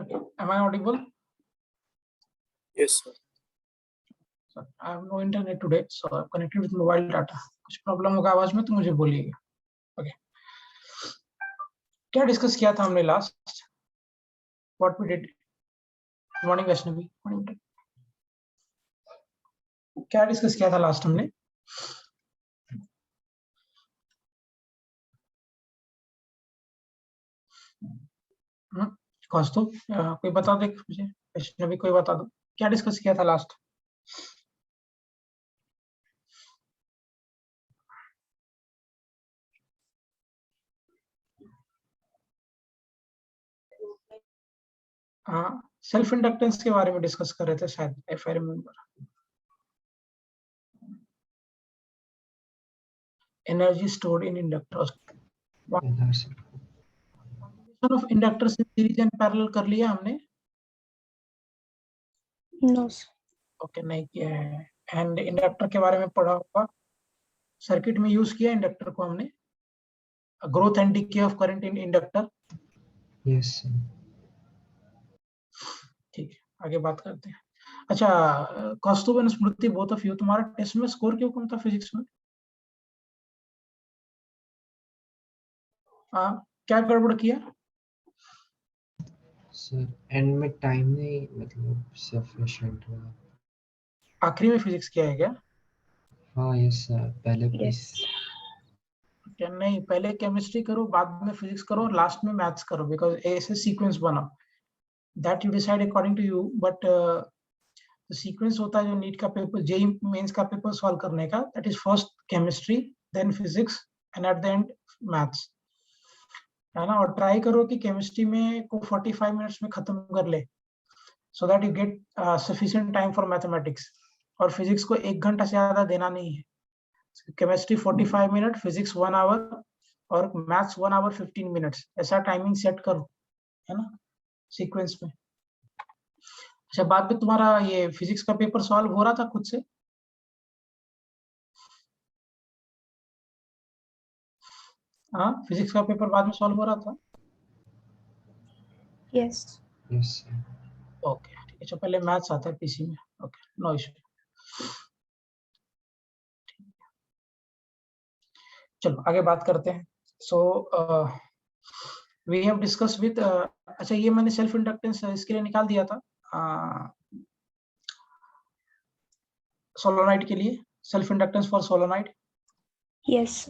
Okay. Am I audible? Yes, sir. So, I have no internet today, so I'm connected with mobile data. कुछ problem होगा आवाज में तो मुझे बोलिएगा. Okay. क्या डिस्कस किया था हमने last? What we did? Morning Vaishnavi. Morning. क्या डिस्कस किया था लास्ट हमने? कौस्तुभ कोई बता दे मुझे. वैष्णवी कोई बता दो. क्या डिस्कस किया था लास्ट? हाँ, सेल्फ इंडक्टेंस के बारे में डिस्कस कर रहे थे शायद, if I remember. Energy stored in inductors. Combination of inductors in series and parallel कर लिया हमने? नो ओके, नहीं किया है. एंड इंडक्टर के बारे में पढ़ा होगा. सर्किट में यूज किया इंडक्टर को हमने. Growth and decay of current in inductor. Yes ठीक है, आगे बात करते हैं. अच्छा, Kaustubh and Smriti, both of you, तुम्हारा टेस्ट में स्कोर क्यों कम था फिजिक्स में? क्या गड़बड़ किया? सर, एंड में टाइम नहीं मतलब सफिशिएंट हुआ. आखिरी में फिजिक्स किया है क्या? हाँ यस सर, पहले यस क्या नहीं, पहले केमिस्ट्री करो, बाद में फिजिक्स करो, लास्ट में मैथ्स करो, बिकॉज ऐसे सीक्वेंस बनाओ. That you decide according to you, but sequence होता है जो नीट का पेपर, जेईई मेंस का पेपर सॉल्व करने का. That is first chemistry, then physics and at the end maths, है ना. और ट्राई करो कि केमिस्ट्री में को 45 मिनट्स में खत्म कर ले, so that you get sufficient time for mathematics. और फिजिक्स को 1 घंटा से ज्यादा देना नहीं है. केमिस्ट्री 45 मिनट, फिजिक्स 1 आवर और मैथ्स 1 आवर 15 मिनट्स, ऐसा टाइमिंग सेट करो, है ना, सीक्वेंस में. अच्छा, बाद में तुम्हारा ये फिजिक्स का पेपर सॉल्व हो रहा था खुद से? हाँ, फिजिक्स का पेपर बाद में सॉल्व हो रहा था. Yes yes sir. ओके, ठीक है. पहले मैथ्स आता है पीसी में. Okay, no issue. चलो आगे बात करते हैं. So we have discuss with, अच्छा ये मैंने सेल्फ इंडक्टेंस इसके लिए निकाल दिया था सोलोनाइड के लिए. Self inductance for solenoid. Yes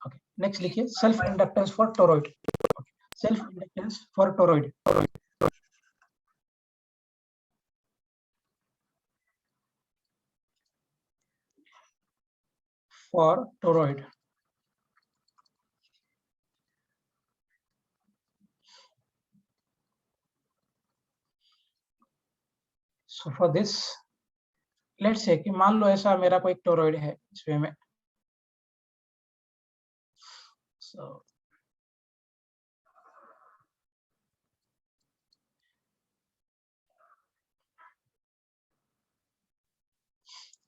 okay, next लिखिए self inductance for toroid. Self inductance for toroid. For toroid. So for this, let's say कि मान लो ऐसा मेरा कोई टोरॉइड है इसमें में. So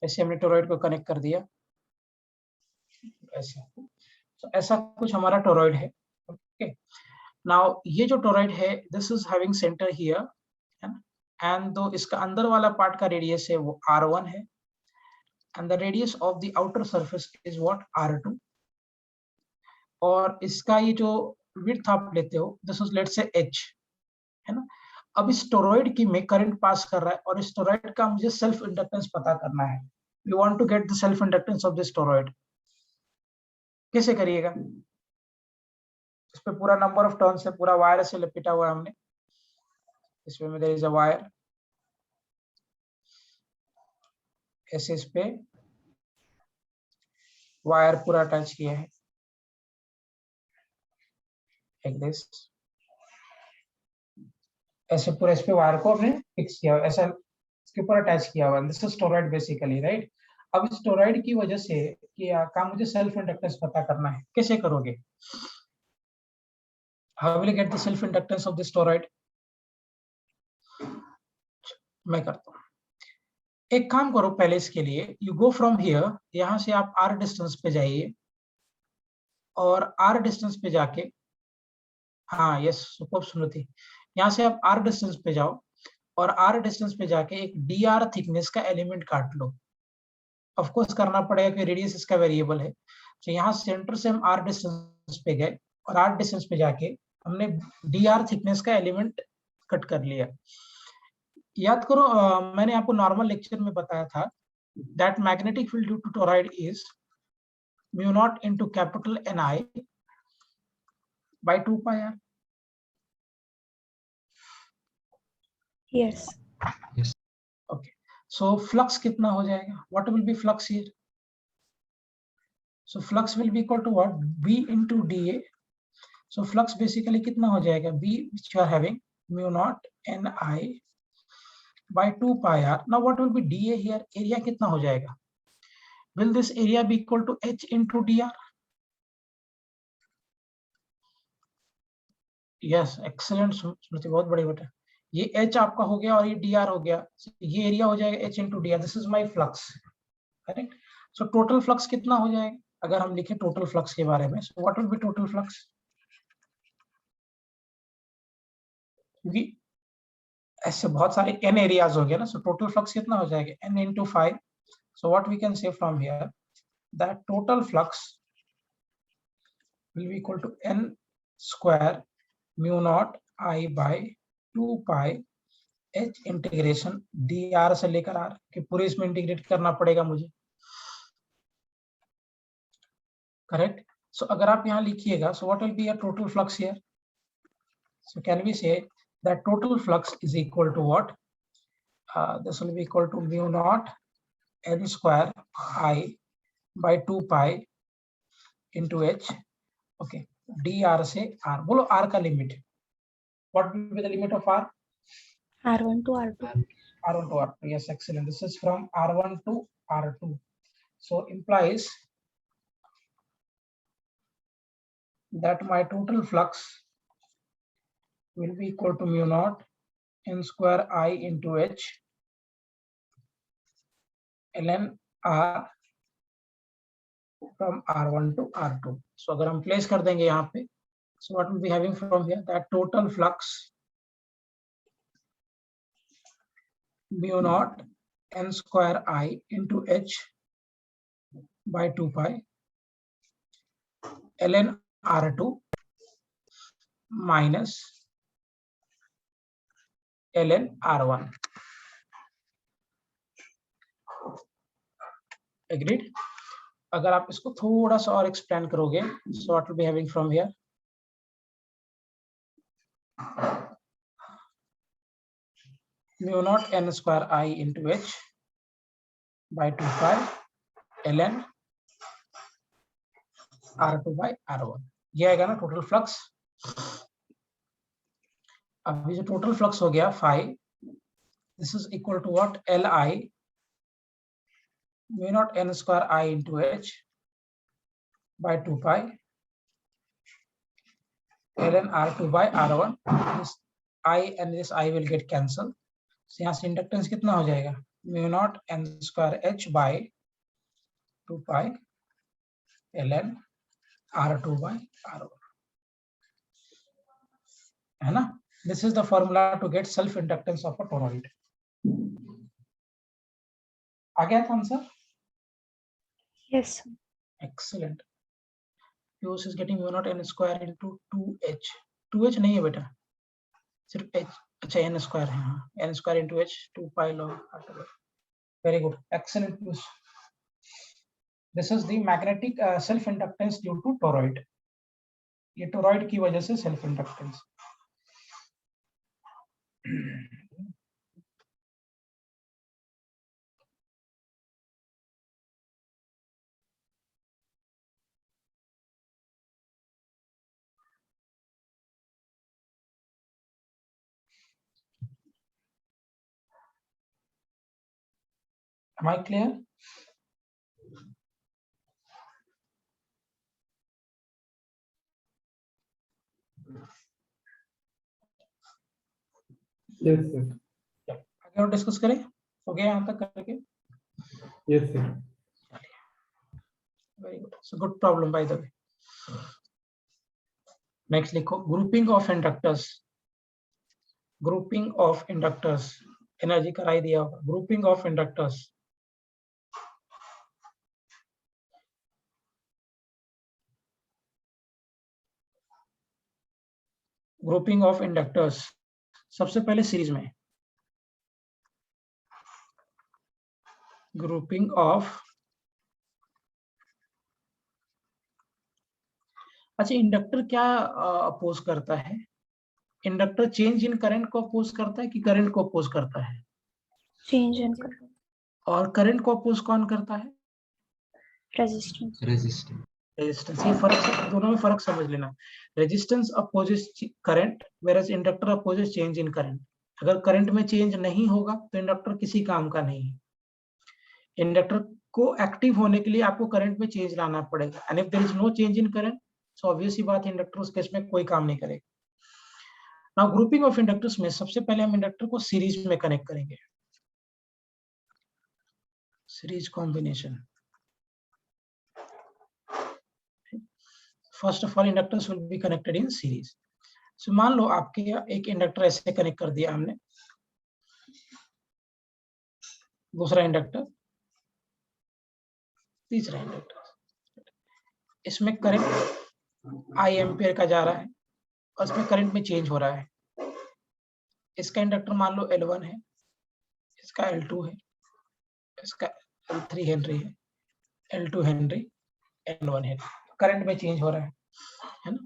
ऐसे हमने टोरॉइड को कनेक्ट कर दिया ऐसे. So ऐसा कुछ हमारा टोरॉइड है. ओके, नाउ ये जो टोरॉइड है, this is having centre here, है ना. एंड दो इसका अंदर वाला पार्ट का रेडियस है वो r1 है, and the radius of the outer surface is what, r2. और इसका ये जो विड्थ आप लेते हो, this is let's say h, है ना. अब इस टोरॉइड की में करंट पास कर रहा है और इस टोरॉइड का मुझे सेल्फ इंडक्टेंस पता करना है. We want to get the self inductance of this toroid. कैसे करिएगा? इस पे पूरा नंबर ऑफ टर्न्स है, पूरा वायर से लपेटा हुआ है हमने. इसमें में देयर इज अ वायर, ऐसे इस पे वायर पूरा अटैच किया है लाइक दिस. ऐसे पूरा इस पे वायर को हमने फिक्स किया, ऐसा इसके ऊपर अटैच किया हुआ. This is toroid basically, right. अब इस टोरॉइड की वजह से क्या मुझे सेल्फ इंडक्टेंस पता करना है. कैसे करोगे? How will you get the self inductance of this toroid? मैं करता हूँ. एक काम करो पहले इसके लिए, यू गो फ्रॉम हियर, यहाँ से आप r डिस्टेंस पे जाइए और r डिस्टेंस पे जाके हाँ यस सुपर स्मृति। यहाँ से आप r डिस्टेंस पे जाओ और r डिस्टेंस पे जाके एक dr थिकनेस का एलिमेंट काट लो। ऑफ कोर्स करना पड़ेगा कि रेडियस इसका वेरिएबल है। तो यहाँ सेंटर से हम r डिस्टेंस पे गए और r डिस्टेंस पे जाके हमने dr थिकनेस का एलिमेंट कट कर लिया। याद करो मैंने आपको नॉर्मल लेक्चर में बताया था that magnetic field due to toroid is mu naught into capital Ni by 2 pi r। Yes. Okay so flux कितना हो जाएगा? What will be flux here? So flux will be equal to what? b into dA। So flux basically कितना हो जाएगा? b which you are having mu naught Ni by 2 pi r। now what will be dA here? Area कितना हो जाएगा? will this area be equal to h into dr? yes excellent स्मृति, बहुत बड़ी बेटा। ये h आपका हो गया और ये dr हो गया। ये एरिया हो जाएगा h into dr। This is my flux, correct. So total flux कितना हो जाएगा अगर हम लिखें टोटल फ्लक्स के बारे में? सो what will B total flux? क्योंकि ऐसे बहुत सारे n एरियाज हो गए ना, सो टोटल फ्लक्स कितना हो जाएगा? n into 5। So what we can say from here that total flux will be equal to n square mu naught I by 2 pi h integration dr से लेकर r कि पूरे इसमें इंटीग्रेट करना पड़ेगा मुझे, करेक्ट। सो अगर आप यहाँ लिखिएगा so what will be your total flux here? So can we say that total flux is equal to what? This will be equal to mu naught n square I by 2 pi into h, okay dr से r। बोलो r का limit, what will be the limit of r? R1 to R2. R1 to R2, yes excellent। this is from R1 to R2, so implies that my total flux will be equal to mu naught n square I into h ln r from R1 to R2। so अगर हम place कर देंगे यहाँ पे, so what will be having from here that total flux mu naught n square I into h by 2 pi ln R2 minus ln R1। Agreed? अगर आप इसको थोड़ा सा और एक्सप्लेन करोगे, सो what will be having from here mu naught n square I into h by 2 pi ln R2 by R1। ये आएगा ना टोटल फ्लक्स। अब ये जो टोटल फ्लक्स हो गया phi, this is equal to what? Li mu naught n square I into h by 2 pi ln R2 by R1। this I and this I will get cancelled। so यहाँ से inductance कितना हो जाएगा? mu naught n square h by 2 pi ln R2 by R1, है ना? This is the formula to get self inductance of a toroid। आ गया था answer? Yes. Excellent। Q is getting mu naught n square into 2h। 2h नहीं है बेटा, सिर्फ h। अच्छा n square है, हाँ n square into h 2 pi log R2। Very good, excellent use। This is the magnetic self inductance due to toroid। ये toroid की वजह से self inductance। Am I clear? Yes, sir. आगे और discuss करें? हो गया यहाँ तक करके? Yes, sir. Very good, it's a good problem by the way। Next लिखो grouping of inductors, grouping of inductors, energy कराई दिया होगा, grouping of inductors. Grouping of inductors सबसे पहले सीरीज में, ग्रुपिंग ऑफ, अच्छा इंडक्टर क्या अपोज करता है? इंडक्टर चेंज इन करंट को अपोज करता है कि करंट को अपोज करता है? चेंज इन और करंट को अपोज कौन करता है? रेजिस्टेंस। रेजिस्टेंस। रेजिस्टेंस। ये फर्क, दोनों में फर्क समझ लेना। Resistance opposes current, whereas inductor opposes change in current. अगर करंट में चेंज नहीं होगा तो इंडक्टर किसी काम का नहीं है। इंडक्टर को एक्टिव होने के लिए आपको करंट में चेंज लाना पड़ेगा, and if there is no change in current, so obvious ही बात है इंडक्टर उस केस में कोई काम नहीं करेगा। नाउ ग्रुपिंग ऑफ इंडक्टर्स में सबसे पहले हम इंडक्टर को सीरीज में कनेक्ट करेंगे, series combination. First of all inductors will be connected in series. So मान लो आपके एक इंडक्टर ऐसे कनेक्ट कर दिया हमने, दूसरा इंडक्टर, तीसरा इंडक्टर, इसमें करंट आई एम्पियर का जा रहा है और इसमें करंट में चेंज हो रहा है। इसका इंडक्टर मान लो L1 है, इसका L2 है, इसका L3 हेनरी है, L2 हेनरी, L1 है, करंट में चेंज हो रहा है ना।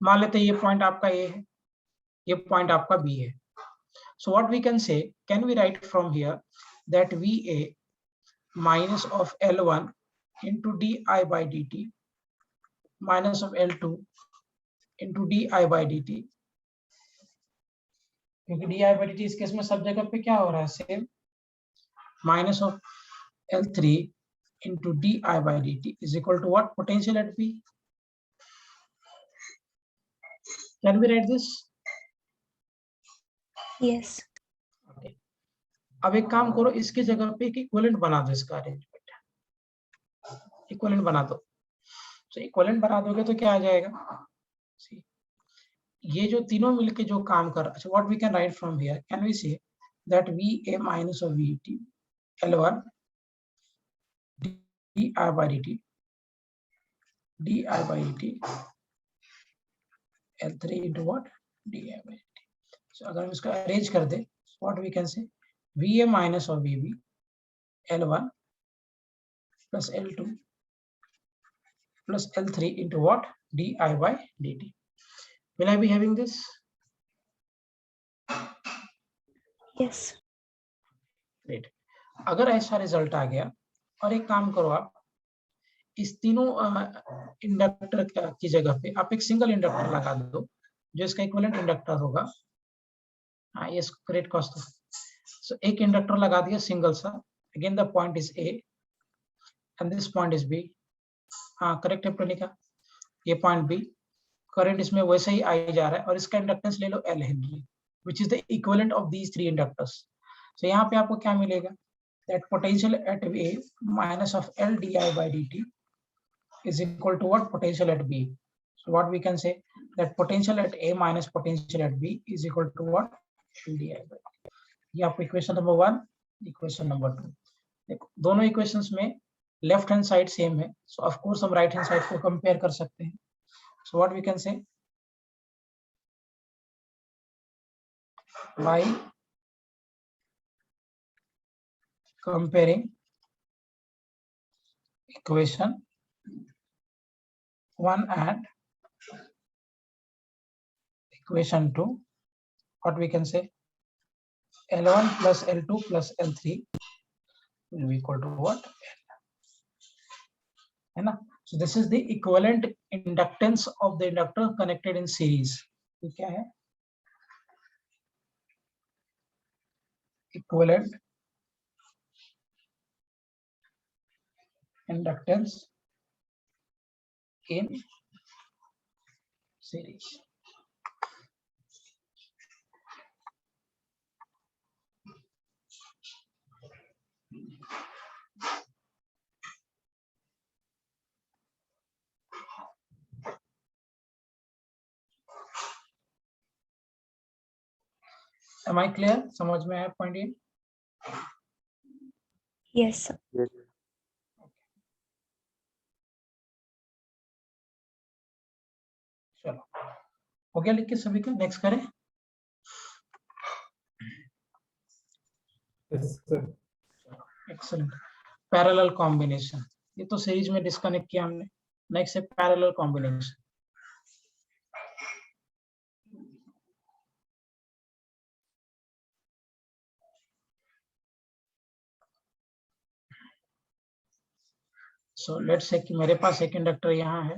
मान लेते हैं ये पॉइंट आपका A है, ये पॉइंट आपका B है। So what we can say, can we write from here that VA minus of L1 into di by dt minus of L2 into di by dt, क्योंकि di by dt इस case में सब जगह पे क्या हो रहा है, same, minus of L3 into di by dt is equal to what? Potential at B. Can we write this? Yes. Okay. अब एक काम करो, इसके जगह पे एक इक्विवेलेंट बना दो, इसका अरेंजमेंट इक्विवेलेंट बना दो। तो इक्विवेलेंट बना दोगे तो क्या आ जाएगा, See, ये जो तीनों मिलके जो काम कर, अच्छा what we can write from here, can we say that VA minus of VT L1 di by dt di by dt L3 into what, di by dt। so अगर हम इसका अरेंज कर दे, what we can say, VA minus of VB L1 plus L2 plus L3 into what, di by dt। Will I be having this? Yes. Great. अगर ऐसा result आ गया, और एक काम करो आप, इस तीनों इंडक्टर की जगह पे आप एक सिंगल इंडक्टर लगा दो जो इसका इक्विवेलेंट इंडक्टर होगा। हाँ, ये ग्रेट कॉस्ट। सो एक इंडक्टर लगा दिया सिंगल सा, again the point is A and this point is B। हाँ करेक्ट है प्रणिका, ये पॉइंट B, करंट इसमें वैसे ही आई जा रहा है, और इसका इंडक्टेंस ले लो L Henry, which is the equivalent of these three inductors। so यहाँ पे आपको क्या मिलेगा, that potential at A minus of L di by dt is equal to what, potential at B। so what we can say, that potential at A minus potential at B is equal to what, L di by dt। ये आपको equation number 1, equation number 2। देखो दोनों equations में left hand side same है, सो of course हम right hand side को compare कर सकते हैं। so what we can say, by comparing equation 1 and equation 2, what we can say, L1 plus L2 plus L3 will be equal to what, है ना। so this is the equivalent inductance of the inductor connected in series। ये क्या है, equivalent inductance in series। Am I clear? समझ में आया point ये? Yes, sir. Yes. चलो हो गया लिख के सभी का, नेक्स्ट करें। Yes, sir. Excellent. Parallel combination, ये तो सीरीज में डिस्कनेक्ट किया हमने। नेक्स्ट है parallel combination. So let's say कि मेरे पास एक इंडक्टर यहाँ है,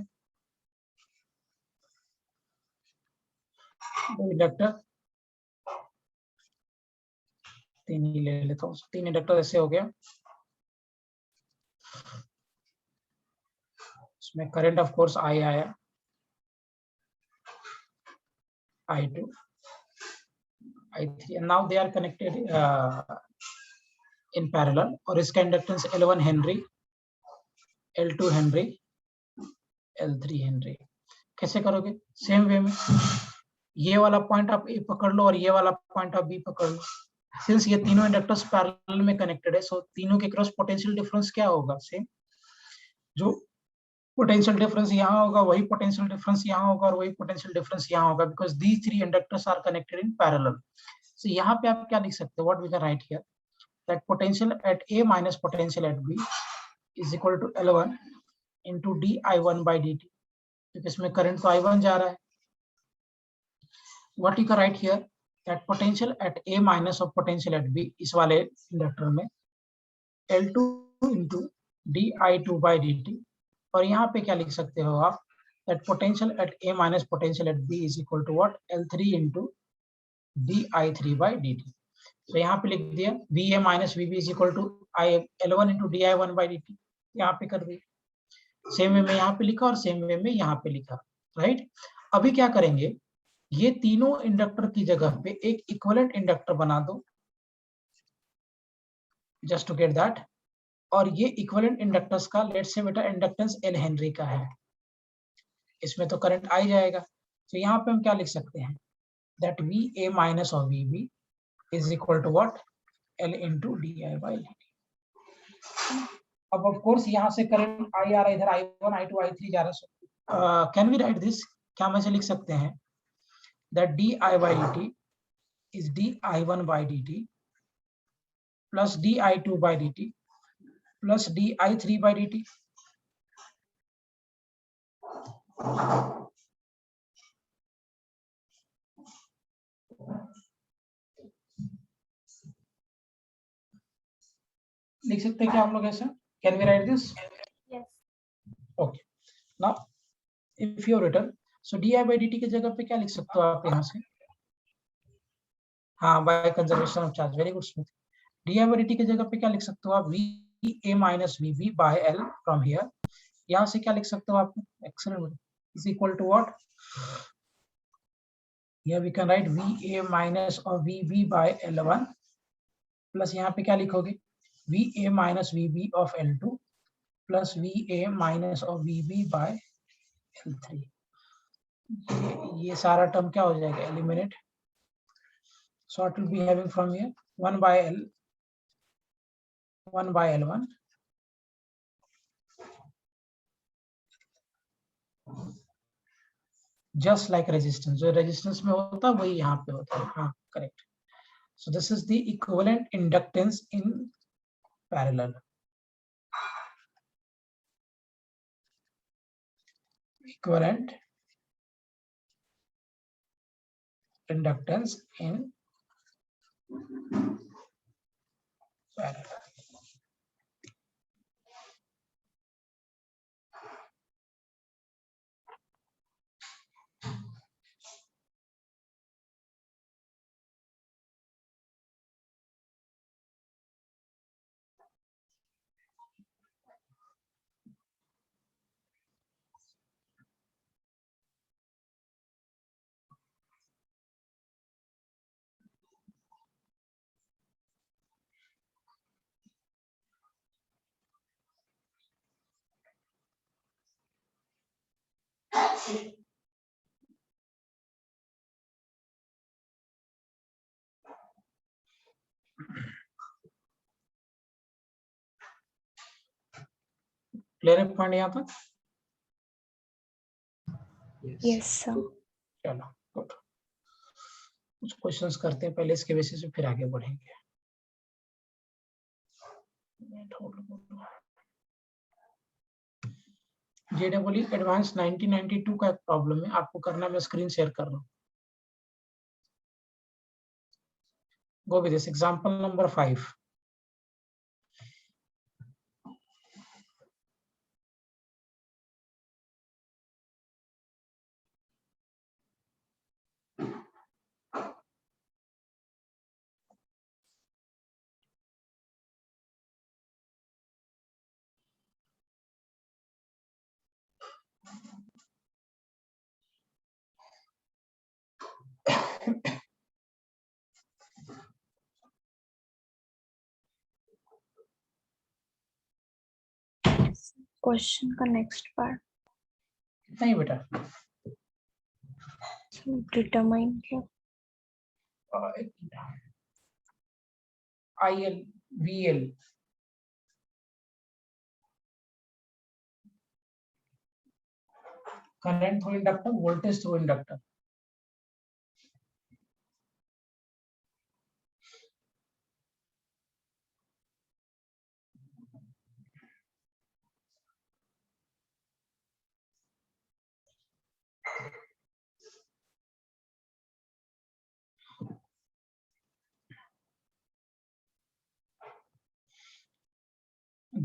दो इंडक्टर, तीन ही ले लेता हूँ, तीन इंडक्टर ऐसे हो गया। इसमें करंट ऑफ कोर्स आई आया, I2, I3, and now they are connected in parallel, और इसका inductance L1 Henry, L2 Henry, L3 Henry. कैसे करोगे? सेम वे में, ये वाला पॉइंट आप ए पकड़ लो और ये वाला पॉइंट आप बी पकड़ लो। सिंस ये तीनों इंडक्टर्स पैरेलल में कनेक्टेड है, सो तीनों के क्रॉस पोटेंशियल डिफरेंस क्या होगा? सेम, जो पोटेंशियल डिफरेंस यहाँ होगा वही पोटेंशियल डिफरेंस यहाँ होगा और वही पोटेंशियल डिफरेंस यहाँ होगा, because these three inductors are connected in parallel. So यहाँ पे आप क्या लिख सकते हो? What we can write here, that potential at A minus potential at B is equal to L1 into di1 by dt, क्योंकि इसमें करंट तो I1 जा रहा है। What you can write here, that potential at A minus of potential at B, इस वाले inductor में L2 into di2 by dt, और यहाँ पे क्या लिख सकते हो आप, that potential at A minus potential at B is equal to what, L3 into di3 by dt। तो यहाँ पे लिख दिया VA minus VB is equal to L1 into di1 by dt, यहाँ पे कर दिया। सेम वे में यहाँ पे लिखा और सेम वे में यहाँ पे लिखा, राइट। अभी क्या करेंगे, ये तीनों इंडक्टर की जगह पे एक इक्विवेलेंट इंडक्टर बना दो, जस्ट टू गेट दैट। और ये इक्विवेलेंट इंडक्टर्स का लेट्स से बेटा इंडक्टेंस L हेनरी का है, इसमें तो करंट आ जाएगा। तो यहाँ पे हम क्या लिख सकते हैं, दैट VA माइनस और VB is equal to what, L into di by dt। अब ऑफ कोर्स यहाँ से करंट I आ रहा है, इधर I1 I2 I3 जा रहा है। कैन वी राइट दिस, क्या हम ऐसे लिख सकते हैं, that di by dt is di1 by dt plus di2 by dt plus di3 by dt। लिख सकते हैं क्या हम लोग ऐसा? Can we write this? Yes. Okay, now if you return, so di by dt की जगह पे क्या लिख सकते हो आप यहाँ से? हाँ, by conservation of charge, very good Smith. di by dt की जगह पे क्या लिख सकते हो आप, VA minus VB by L from here. यहाँ से क्या लिख सकते हो आप? Excellent, is equal to what, here we can write VA minus और VB by L1 प्लस यहाँ पे क्या लिखोगे, VA minus VB of L2 plus VA minus और VB by L3। ये सारा टर्म क्या हो जाएगा, eliminate. So it will be having from here 1 by L1 just like resistance, जो रेजिस्टेंस में होता है वही यहाँ पे होता है। हाँ, correct. So this is the equivalent inductance in parallel. Equivalent inductance in parallel। Clear है पॉइंट यहाँ तक? Yes, sir. चलो गुड, कुछ क्वेश्चंस करते हैं पहले, इसके बेसिस पे फिर आगे बढ़ेंगे। JEE एडवांस 1992 का एक प्रॉब्लम है, आपको करना, मैं स्क्रीन शेयर कर रहा हूँ। Go with this example number 5। Question का next part. नहीं बेटा, So determine क्या? IL VL current through inductor, voltage through inductor.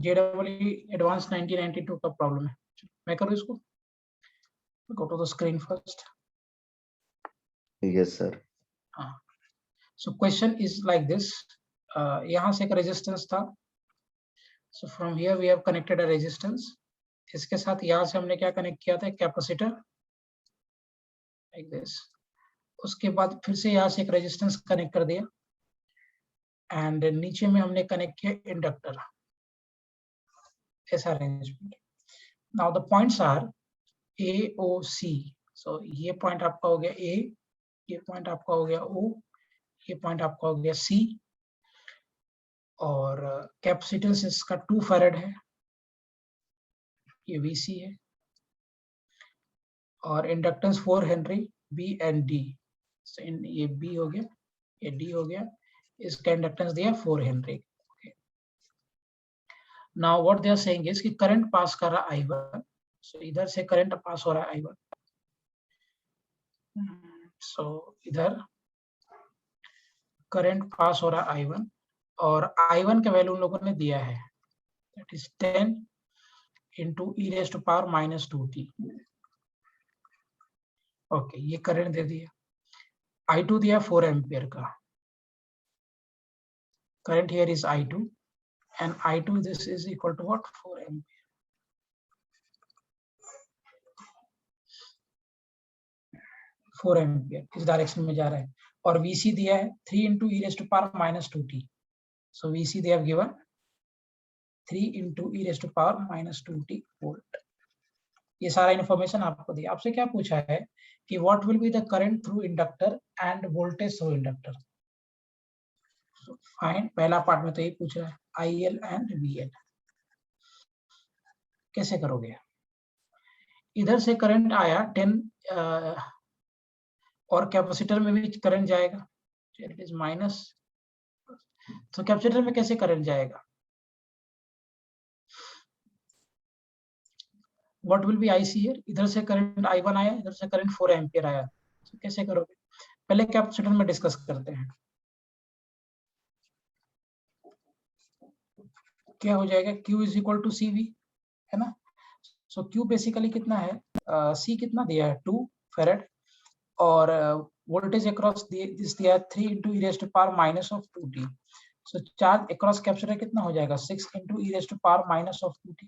JEE advance 1992 का प्रॉब्लम है, मैं करूँ इसको? Go to the screen first. Yes, sir. So question is like this, यहाँ से एक रेजिस्टेंस था, so from here we have connected a resistance, इसके साथ यहाँ से हमने क्या कनेक्ट किया था, कैपेसिटर like this, उसके बाद फिर से यहाँ से एक रेजिस्टेंस कनेक्ट कर दिया, एंड नीचे में हमने कनेक्ट किया इंडक्टर, ऐसा arrangement. Now the points are A O C, so ये पॉइंट आपका हो गया A, ये पॉइंट आपका हो गया O, ये पॉइंट आपका हो गया C, और कैपेसिटेंस इसका 2 फैरेड है, ये VC है, और inductance 4 Henry B and D, so ये B हो गया, ये D हो गया, इसका इंडक्टेंस दिया 4 henry. Now what they are saying is कि करंट पास कर रहा I1, so इधर से करंट पास हो रहा है I1, so इधर करंट पास हो रहा है I1, और I1 का वैल्यू उन लोगों ने दिया है, that is 10 into e raised to power minus 2t। Okay, ये करंट दे दिया, I2 दिया 4 एम्पियर का, current here is I2 and I2 this is equal to what, 4 ampere. इस डायरेक्शन में जा रहा है, और VC दिया है 3 into e raised to power minus 2t, so VC they have given 3 into e raised to power minus 2t volt। ये सारा इंफॉर्मेशन आपको दिया। आपसे क्या पूछा है कि what will be the current through inductor end voltage through inductor. Fine, पहला पार्ट में तो ये पूछ रहा है IL एंड VL, कैसे करोगे? इधर से करंट आया 10 और कैपेसिटर में भी करंट जाएगा, इट इज माइनस, तो कैपेसिटर में कैसे करंट जाएगा? What will B IC here, इधर से करंट I1 आया, इधर से करंट 4 एम्पियर आया, तो कैसे करोगे? पहले कैपेसिटर में डिस्कस करते हैं, क्या हो जाएगा, Q is equal to CV, है ना। सो Q बेसिकली कितना है, C कितना दिया है 2 फैरेड, और वोल्टेज अक्रॉस दिया है 3 into e raised to power minus of 2t, so charge across capacitor कितना हो जाएगा 6 into e raised to power minus of 2t,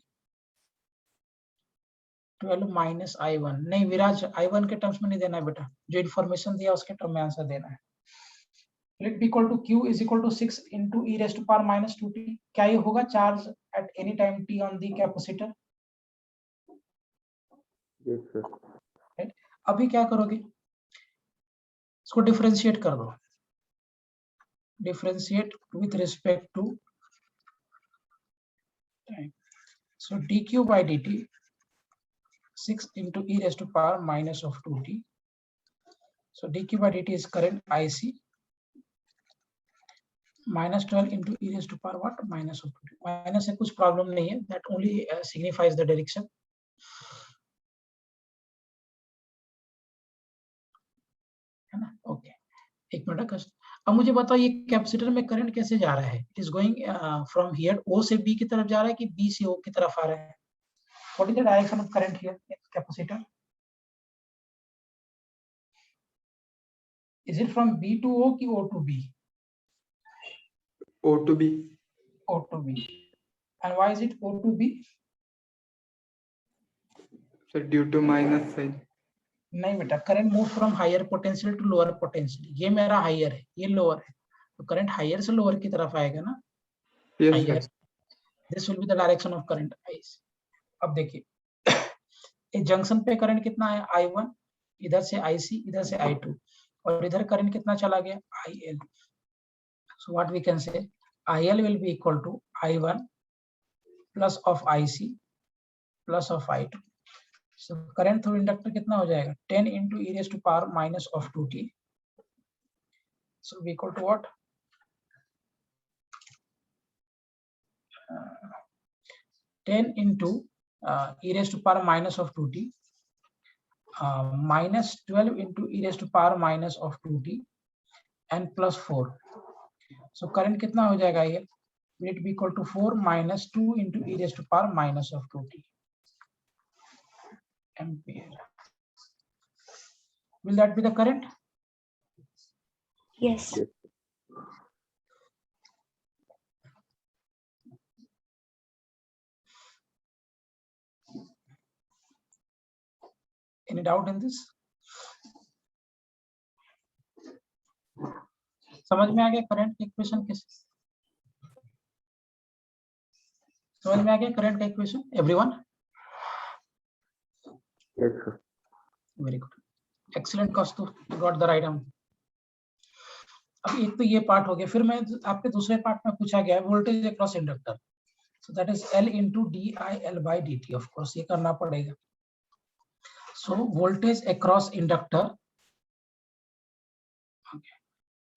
12 minus I1। नहीं विराज, I1 के टर्म्स में नहीं देना है बेटा, जो इन्फॉर्मेशन दिया उसके टर्म में आंसर देना है। Let be equal to Q is equal to 6 into e raised to power minus 2t, क्या ये होगा charge at any time t on the capacitor? Yes, sir. Right? अभी क्या करोगे, इसको डिफरेंशिएट कर दो, differentiate with respect to time. So dq by dt 6 into e raised to power minus of 2t. So dq by dt is current IC minus 12 into e raised to power what minus of 2t. Minus से कुछ problem नहीं है, that only signifies the direction. है ना? Okay, एक minute कस्ट। अब मुझे बताओ ये कैपेसिटर में करंट कैसे जा रहा है? It is going from here O से बी की तरफ जा रहा है कि बी से ओ की तरफ आ रहा है? What is the direction of current here in capacitor? Is it from B to O की O to B? O to B. O to B. And why is it O to B? So due to minus sign. नहीं बेटा, current move from higher potential to lower potential. ये मेरा higher है, ये lower है, तो current higher से lower की तरफ आएगा ना? Yes, higher. sir. This will be the direction of current IC. अब देखिए इस जंक्शन पे करंट कितना है I1, इधर से IC, इधर से I2, और इधर करंट कितना चला गया IL। So what we can say, IL will be equal to I1 plus of IC plus of I2. So current through inductor कितना हो जाएगा 10 into e raised to power minus of 2t. So we equal to what? 10 into e raised to power minus of 2t minus 12 into e raised to power minus of 2t and plus 4. So current कितना हो जाएगा ये? Will it be equal to 4 minus 2 into e raised to power minus of 2t ampere. Will that be the current? Yes. Any doubt in this? समझ में आ गया current का equation कैसे? समझ में आ गया करंट का equation everyone? Yes, sir. Very good, excellent Kaustu, got the right answer. अब एक तो ये पार्ट हो गया, फिर मैं आपके दूसरे पार्ट में पूछा गया voltage across inductor, so that is L into DIL by dt। Of course ये करना पड़ेगा। So voltage across inductor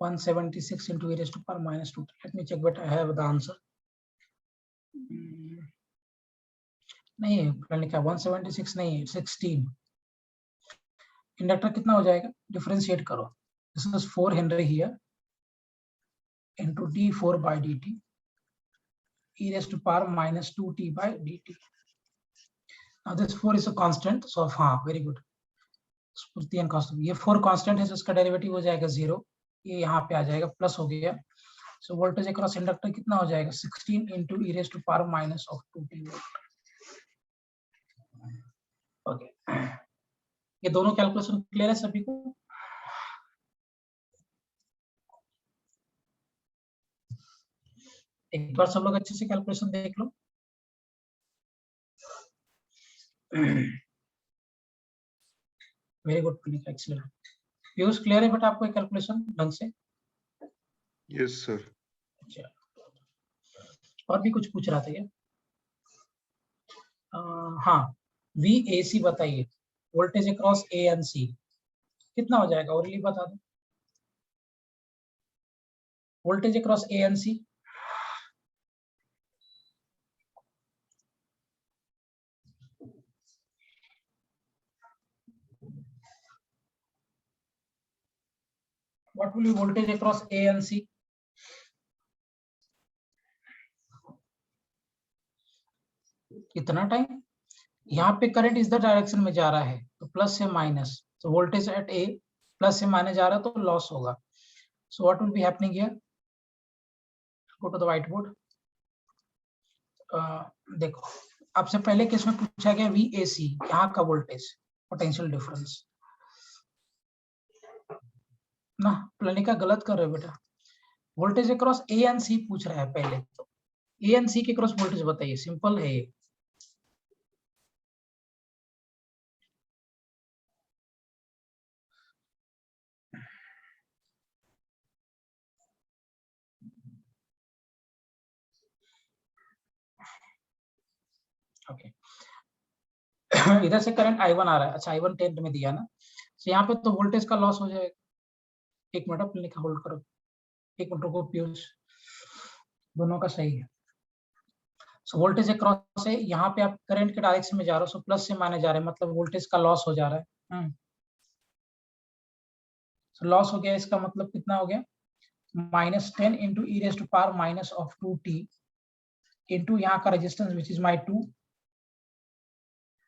176 into e raised to power minus 2. Let me check, but I have the answer. नहीं मैंने क्या 176 नहीं 16। Inductor कितना हो जाएगा? डिफरेंशिएट करो। This is 4 Henry here into d4 by dt e raised to power minus 2t by dt. Now this 4 is a constant, so हाँ very good, स्फूर्ति एंड कांस्टेंट। ये 4 कांस्टेंट है, तो इसका डेरिवेटिव हो जाएगा 0, ये यहाँ पे आ जाएगा, प्लस हो गया। सो वोल्टेज अक्रॉस इंडक्टर कितना हो जाएगा 16 into e raised to power minus of 2t volt. Okay, ये दोनों कैलकुलेशन क्लियर है सभी को? एक बार सब लोग अच्छे से कैलकुलेशन देख लो। Very good, excellent. Views clear है बेटा आपको कैलकुलेशन ढंग से? Yes, sir. अच्छा, और भी कुछ पूछ रहा था ये? हाँ, VAC बताइए, voltage across A and C कितना हो जाएगा? और ये बता दो, voltage across A and C। What will be voltage across A and C? कितना टाइम? यहाँ पे करंट इस द डायरेक्शन में जा रहा है, तो प्लस से माइनस, तो वोल्टेज एट ए प्लस से माइनस जा रहा है, तो लॉस होगा। So what will be happening here? Go to the white board. देखो, आपसे पहले केस में पूछा गया VAC, यहाँ का वोल्टेज पोटेंशियल डिफरेंस ना। प्लानिका गलत कर रहे हो बेटा, voltage across A and C पूछ रहा है पहले, तो A एंड C के क्रॉस वोल्टेज बताइए, सिंपल है ये। ओके इधर से करंट I1 आ रहा है, अच्छा I1 10 में दिया ना, तो यहाँ पे तो वोल्टेज का लॉस हो जाएगा। एक मिनट अपने लिखा होल्ड करो, एक मिनट रुको पीयूष, दोनों का सही है। सो वोल्टेज अक्रॉस है, यहाँ पे आप करंट के डायरेक्शन में जा रहे हो, सो प्लस से माने जा रहे हैं, मतलब वोल्टेज का लॉस हो जा रहा है। सो लॉस हो गया, इसका मतलब कितना हो गया, -10 into e raise to power minus of 2t into यहाँ का रेजिस्टेंस विच इज माई 2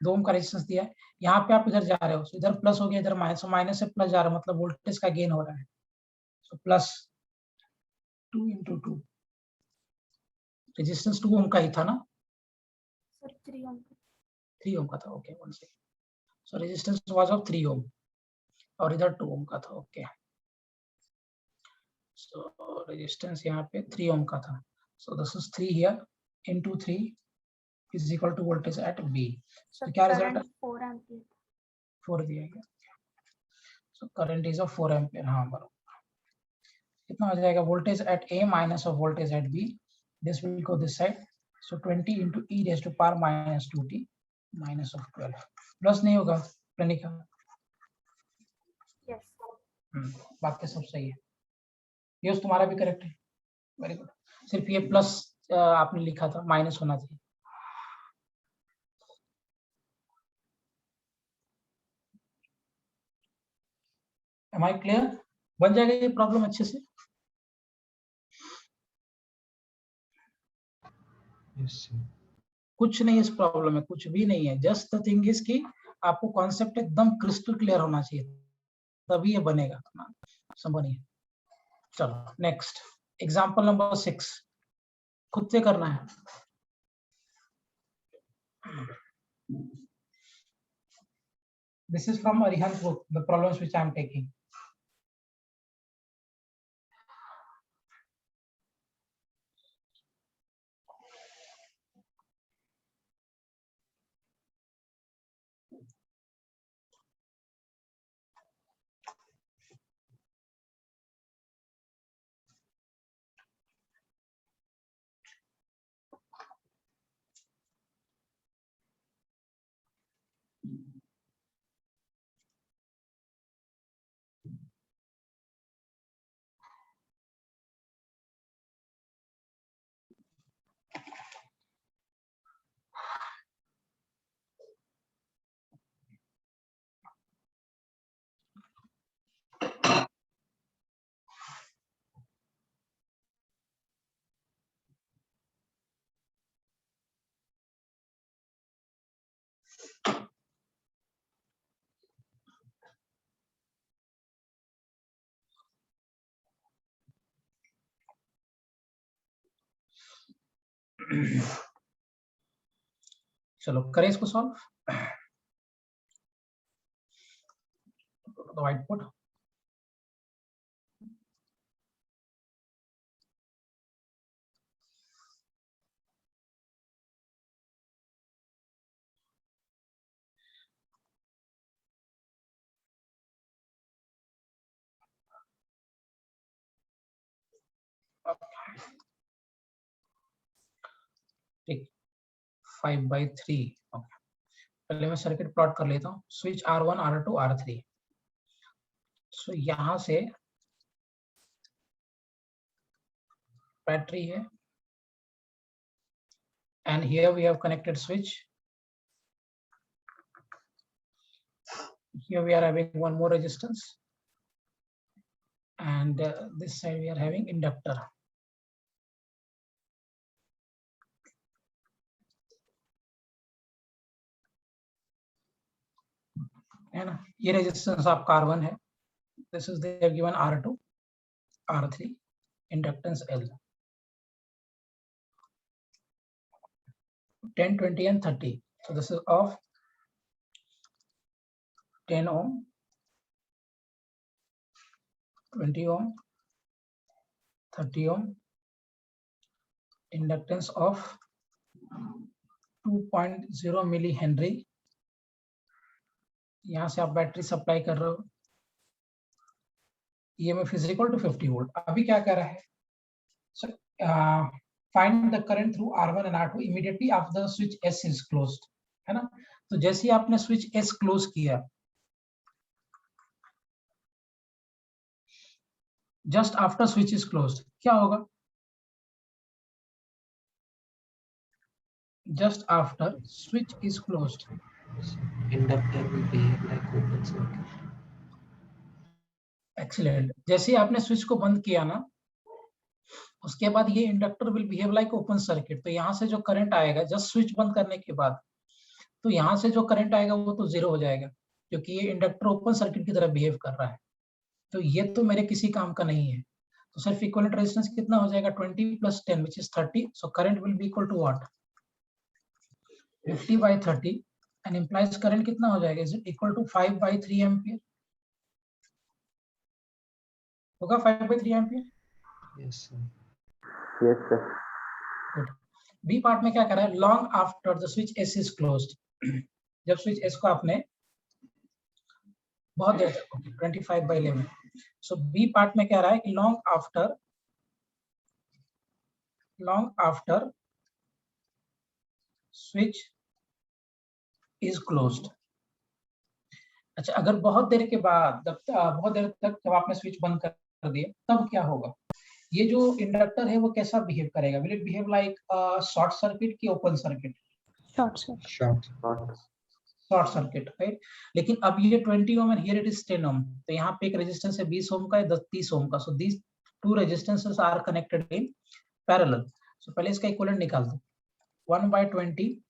ओम का रेजिस्टेंस दिया है। यहाँ पे आप इधर जा रहे हो, इधर प्लस हो गया, इधर माइनस, माइनस से प्लस जा रहा है, मतलब वोल्टेज का गेन हो रहा है। सो प्लस 2 इंटू 2, रेजिस्टेंस 2 ओम का ही था ना, सर 3 ओम 3 ओम का था, okay one second. So resistance was of 3 ओम और इधर 2 ओम का था, ओके। सो रेजिस्टेंस यहाँ पे 3 ओम का था, so this is 3 here into 3 is equal to voltage at B. तो क्या रिजल्ट है, 4 एम्पीयर 4 दिया गया। So current is of 4 ampere, हाँ बराबर। कितना हो जाएगा, voltage at A minus of voltage at B, this will go this side, so 20 into e raise to power minus 2t minus of 12, plus नहीं होगा प्रणिका? यस बाकी सब सही है, ये तुम्हारा भी करेक्ट है, वेरी गुड। सिर्फ ये प्लस आपने लिखा था, माइनस होना चाहिए। Am I clear? बन जाएगा ये प्रॉब्लम अच्छे से? Yes sir. कुछ नहीं इस प्रॉब्लम में, कुछ भी नहीं है, जस्ट द थिंग इज कि आपको कॉन्सेप्ट एकदम क्रिस्टल क्लियर होना चाहिए, तभी ये बनेगा, समझ नहीं। चलो नेक्स्ट एग्जांपल नंबर 6, खुद से करना है। This is from Arihan's book, the problems which I am taking. चलो करें इसको सॉल्व। व्हाइट बोर्ड, ठीक 5/3। पहले मैं सर्किट प्लॉट कर लेता हूँ, स्विच R1 R2 R3। सो यहाँ से बैटरी है, and here we have connected switch, here we are having one more resistance, and this side we are having inductor, है ना। ये रेजिस्टेंस आपका R1 है, this is they have given R2 R3, inductance L, 10 20 and 30, so this is of 10 ohm, 20 ohm, 30 ohm, inductance of 2.0 milli henry. यहाँ से आप battery supply कर रहे हो, EMF is equal to 50 volt. अभी क्या कर रहा है, find the current through R1 and R2 immediately after the switch S is closed, है ना? तो जैसे ही आपने switch S close किया, just after switch is closed, क्या होगा? Just after switch is closed, Inductor will behave like open circuit. excellent. जैसे ही आपने switch को बंद किया ना, उसके बाद ये inductor will behave like open circuit. तो यहाँ से जो करंट आएगा जस्ट स्विच बंद करने के बाद, तो यहाँ से जो करंट आएगा वो तो जीरो हो जाएगा, क्योंकि ये इंडक्टर ओपन सर्किट की तरह बिहेव कर रहा है। तो ये तो मेरे किसी काम का नहीं है। तो सिर्फ इक्विवेलेंट रेजिस्टेंस कितना हो जाएगा? 20 + 10 which is 30. So current will be equal to what? 50/30 and implies current कितना हो जाएगा? Is it equal to 5/3 ampere? होगा 5/3 ampere? Yes, sir. Yes, sir. Good. B part में क्या कर रहा है? Long after the switch S is closed, जब स्विच एस को आपने बहुत देर तक, 25/11। सो बी पार्ट में कह रहा है कि long after switch is closed. अच्छा, अगर बहुत देर के बाद, बहुत देर तक जब आपने स्विच बंद कर दिया, तब क्या होगा? ये जो इंडक्टर है वो कैसा बिहेव करेगा? Will it behave like short circuit की open circuit? Short circuit. Short. Short circuit, right? लेकिन अब ये 20 ohm and here it is 10 ohm, तो यहाँ पे एक रेजिस्टेंस है 20 ओम का, 30 ओम का। So these two resistances are connected in parallel. So पहले इसका इक्विवेलेंट निकाल दो, 1/20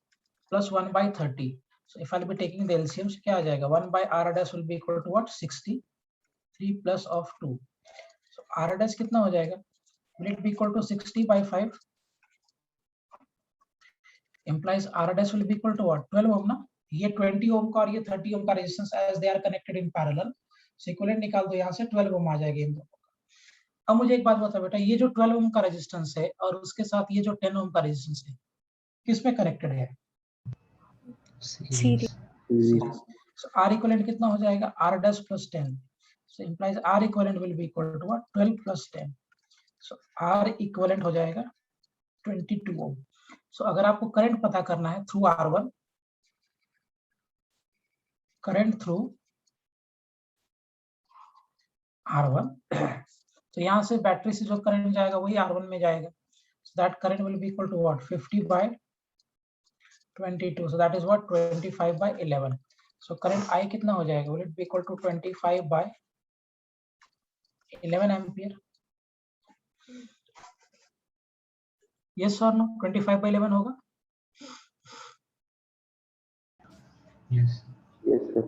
+ 1/30। So if I will be taking the LCM, क्या आ जाएगा? 1/R dash will be equal to what? 60, 3 + 2। So R dash कितना हो जाएगा? Will it be equal to 60/5? implies R dash will be equal to what? 12 ओम ना? ये 20 ओम का और ये 30 ओम का resistance as they are connected in parallel, so equivalent निकाल दो, यहाँ से 12 ओम आ जाएगा इन दोनों का। अब मुझे एक बात बता बेटा, ये जो 12 ओम का रेजिस्टेंस है और उसके साथ ये जो 10 ओम का रेजिस्टेंस है, किस में कनेक्टेड है? Series. सीरीज। सो R इक्विवेलेंट कितना हो जाएगा? R dash + 10, so implies R equivalent will be equal to what? 12 + 10, so R equivalent हो जाएगा 22 ओम। सो अगर आपको करंट पता करना है through R1, current through R1, तो यहाँ से बैटरी से जो करंट जाएगा वही R1 में जाएगा। So that current will be equal to what? 50/22. So that is what? 25/11. So current I कितना हो जाएगा? Will it be equal to 25/11 ampere? Yes or no? 25/11 होगा? Yes. Yes, sir.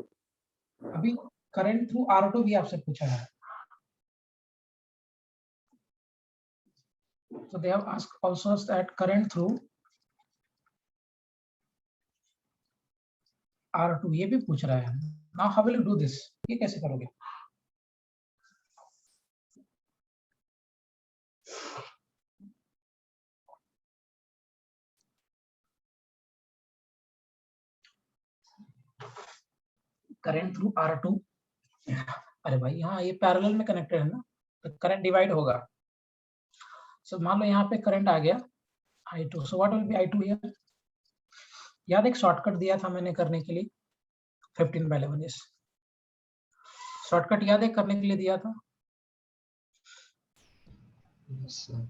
अभी करंट थ्रू R2 भी आपसे पूछा है। So they have asked also that current through R2, ये भी पूछ रहा है। Now how will you do this? ये कैसे करोगे? करंट थ्रू R2, अरे भाई यहाँ ये पैरेलल में कनेक्टेड है ना, तो करंट डिवाइड होगा। सो मान लो यहाँ पे करंट आ गया I2, so what will B I2 here? याद एक शॉर्टकट दिया था मैंने करने के लिए 15/11। यस, शॉर्टकट याद है करने के लिए दिया था? Yes, sir.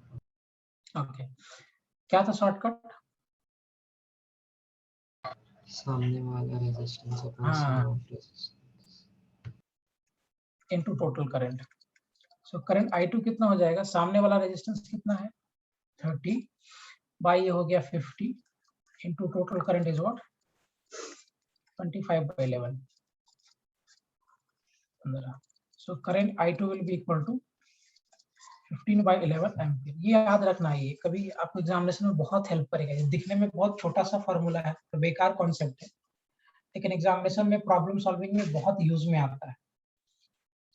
ओके, क्या था शॉर्टकट? सामने वाला रेजिस्टेंस अपॉन हाँ। Sum of resistance into total current. So current I2 कितना हो जाएगा? सामने वाला रेजिस्टेंस कितना है? 30 बाय ये हो गया 50 into total current is what? 25/11। So current I2 will be equal to 15/11 ampere. ये याद रखना है, ये कभी आपको एग्जामिनेशन में बहुत हेल्प करेगा। ये दिखने में बहुत छोटा सा फॉर्मूला है, तो बेकार कॉन्सेप्ट है, लेकिन एग्जामिनेशन में प्रॉब्लम सॉल्विंग में बहुत यूज में आता है।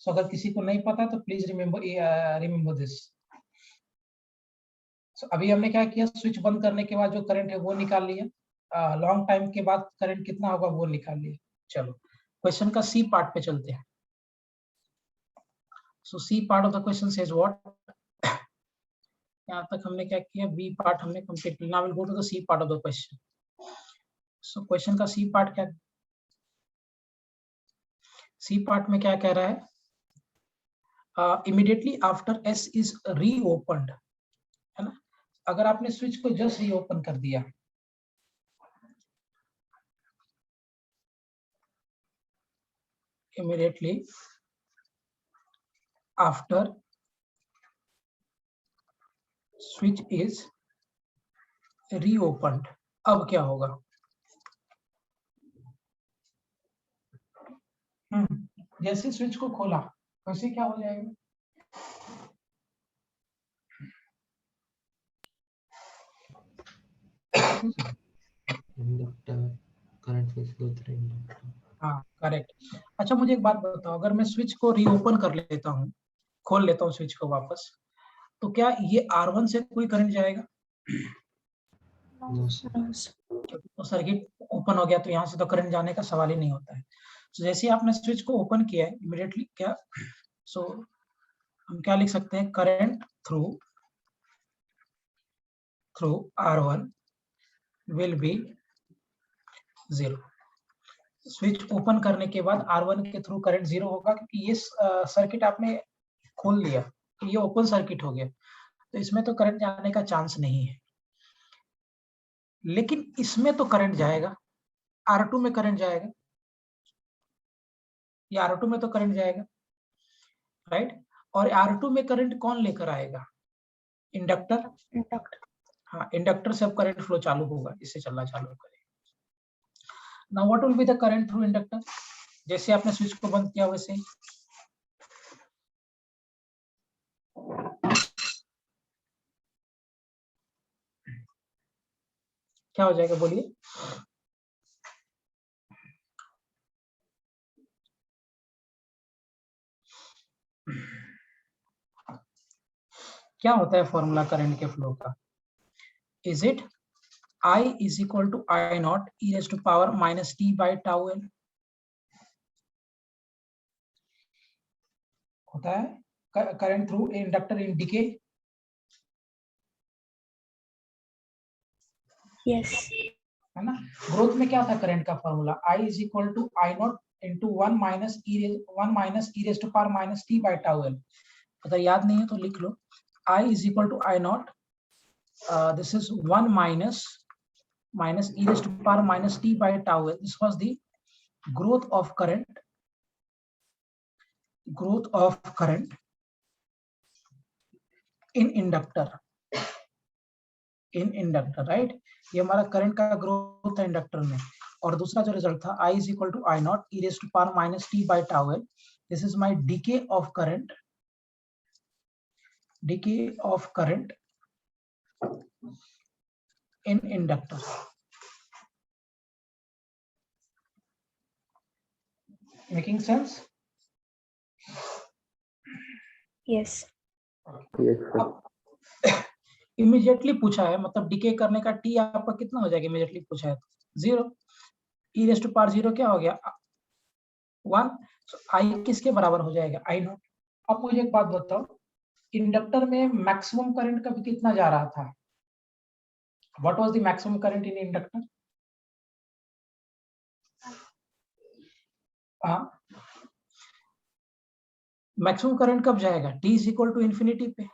सो अगर किसी को नहीं पता तो प्लीज रिमेंबर दिस। सो अभी हमने क्या किया? स्विच बंद करने के बाद जो करंट है वो निकाल लिया, लॉन्ग टाइम के बाद करंट कितना होगा वो निकाल लिया। चलो क्वेश्चन का सी पार्ट पे चलते हैं। So C part of the question says what? यहाँ तक हमने क्या किया, बी पार्ट हमने कंप्लीट किया। Now will go to the C part of the question. So question का सी पार्ट क्या, सी पार्ट में क्या कह रहा है, immediately after S is reopened, है ना, अगर आपने स्विच को जस्ट रीओपन कर दिया, immediately after switch is reopened, अब क्या होगा? जैसे स्विच को खोला वैसे क्या हो जाएगा? Inductor current flow through inductor. हाँ करेक्ट। अच्छा मुझे एक बात बताओ, अगर मैं स्विच को रीओपन कर लेता हूँ, खोल लेता हूँ स्विच को वापस, तो क्या ये R1 से कोई करंट जाएगा? No sir. तो सर्किट ओपन हो गया तो यहाँ से तो करंट जाने का सवाल ही नहीं होता है। तो जैसे ही आपने स्विच को ओपन किया है, इमीडिएटली क्या, सो हम क्या लिख सकते हैं, current through R1 will be 0। Switch open करने के बाद R1 के थ्रू करंट 0 होगा, क्योंकि ये सर्किट आपने खोल लिया, तो ये ओपन सर्किट हो गया, तो इसमें तो करंट जाने का चांस नहीं है। लेकिन इसमें तो करंट जाएगा, R2 में करंट जाएगा, ये R2 में तो करंट जाएगा, राइट। और R2 में करंट कौन लेकर आएगा? इंडक्टर। हाँ, इंडक्टर से अब करंट फ्लो चालू होगा, इससे चलना चालू करेगा। Now what will be the current through inductor? जैसे आपने स्विच को बंद किया वैसे ही क्या हो जाएगा, बोलिए। क्या होता है फॉर्मूला करंट के फ्लो का? Is it I is equal to I naught e raised to power minus t by tau n? होता है current through inductor in decay. Yes. है ना। ग्रोथ में क्या था करंट का formula? I is equal to I naught into 1 minus e raised to power minus t by tau n। अगर याद नहीं है तो लिख लो, I is equal to I naught, this is 1 minus e raised to power minus t by tau n. This was the growth of current in inductor, right. ये हमारा current का growth है इंडक्टर में। और दूसरा जो रिजल्ट था, I is equal to I naught e raised to power minus t by tau n. This is my decay of current in inductor। Making sense? Yes. Yes, sir. Immediately पूछा है, मतलब decay करने का T आपका कितना हो जाएगा? Immediately पूछा है तो 0, e रेज़ टू पावर 0 क्या हो गया? 1। आई किसके बराबर हो जाएगा? I not. अब मुझे एक बात बताओ, इंडक्टर में मैक्सिमम करंट कभी कितना जा रहा था? What was the maximum current in inductor? Maximum current कब जाएगा? t is equal to infinity पे,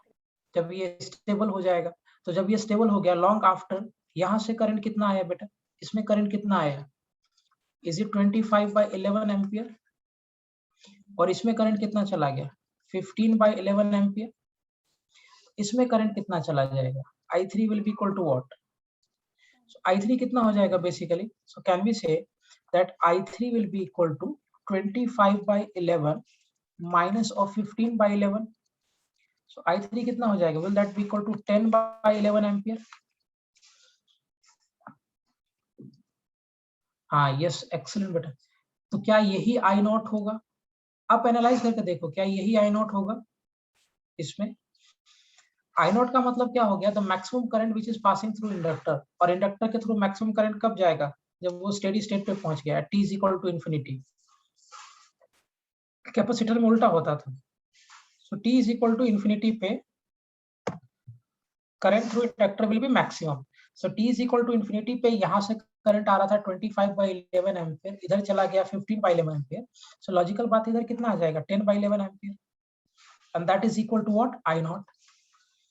जब ये स्टेबल हो जाएगा। तो जब ये स्टेबल हो गया, लॉन्ग आफ्टर, यहाँ से करंट कितना आया बेटा? इसमें करंट कितना आया? Is it 25/11 ampere? और इसमें करंट कितना चला गया? 15/11 एम्पियर। इसमें करंट कितना चला जाएगा? I3 will be equal to what? So I3 कितना हो जाएगा basically? So can we say that I3 will be equal to 25/11 minus of 15/11? So I3 कितना हो जाएगा? Will that be equal to 10/11 ampere? हाँ, यस, एक्सीलेंट बेटा। तो क्या यही I नॉट होगा? आप एनालाइज करके देखो, क्या यही I नॉट होगा? इसमें I नॉट का मतलब क्या हो गया? The maximum current which is passing through inductor. और इंडक्टर के थ्रू मैक्सिमम करंट कब जाएगा? जब वो स्टेडी स्टेट पे पहुंच गया, t is equal to infinity. Capacitor में उल्टा होता था। So t is equal to infinity पे current through inductor will be maximum. So t is equal to infinity पे यहाँ से करंट आ रहा था 25/11 एम्पियर, इधर चला गया 15/11 एम्पियर. सो लॉजिकल बात इधर कितना आ जाएगा 10/11 ampere, and that is equal to what I naught.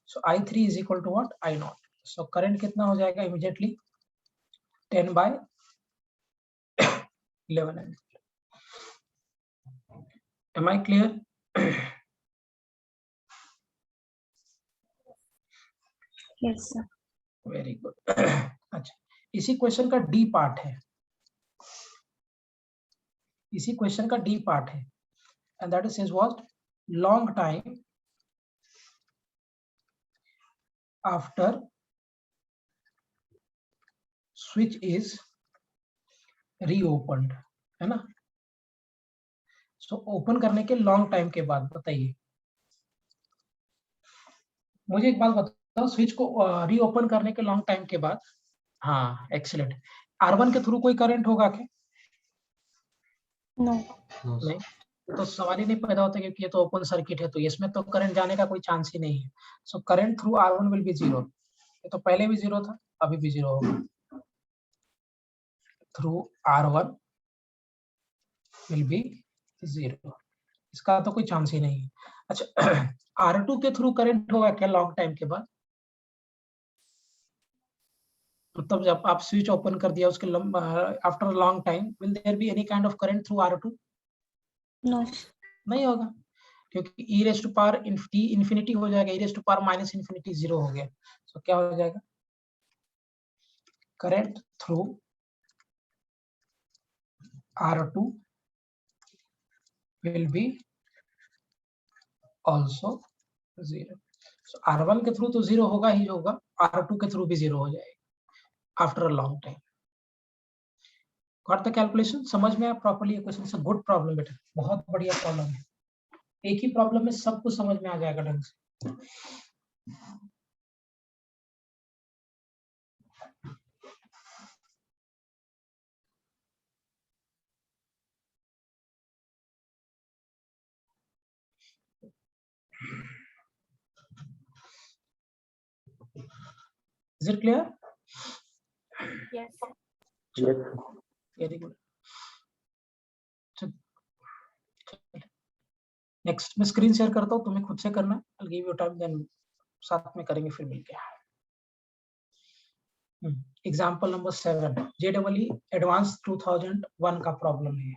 So I3 is equal to what I naught. So current कितना हो जाएगा immediately 10/11 ampere. Am I clear? Yes, sir. Very good. अच्छा, इसी क्वेश्चन का डी पार्ट है, इसी question का D part है, and that is what long time after switch is reopened, है ना. सो ओपन करने के लॉन्ग टाइम के बाद बताइए, मुझे एक बात बताओ, स्विच को रीओपन करने के लॉन्ग टाइम के बाद, हाँ एक्सीलेंट, R1 के थ्रू कोई करंट होगा क्या? No. No, sir. नहीं, तो सवाल ही नहीं पैदा होता क्योंकि ये तो ओपन सर्किट है, तो इसमें तो करंट जाने का कोई चांस ही नहीं है. So current through R1 will be zero. ये तो पहले भी जीरो था, अभी भी जीरो होगा. Through R1 will be zero, इसका तो कोई चांस ही नहीं है. अच्छा, R2 के थ्रू करंट होगा क्या लॉन्ग टाइम के बाद? मतलब जब आप स्विच ओपन कर दिया उसके after long time will there be any kind of current through R2? No. नहीं होगा, क्योंकि e raise to power t infinity हो जाएगा, e raise to power minus infinity zero हो गया. सो क्या हो जाएगा, current through R2 will be also zero. So R1 के थ्रू तो जीरो होगा ही होगा, R2 के थ्रू भी जीरो हो जाएगा after a long time. Got the calculation? समझ में आया प्रॉपर्ली? क्वेश्चन से गुड प्रॉब्लम बेटा, बहुत बढ़िया प्रॉब्लम है. एक ही प्रॉब्लम में सब कुछ समझ में आ जाएगा ढंग से. Is it clear? Yes. Yes. Very good. Next मैं स्क्रीन शेयर करता हूँ, तुम्हें खुद से करना. I'll give you time, then साथ में करेंगे फिर मिलके. एग्जाम्पल नंबर 7 JEE एडवांस 2001 का प्रॉब्लम है.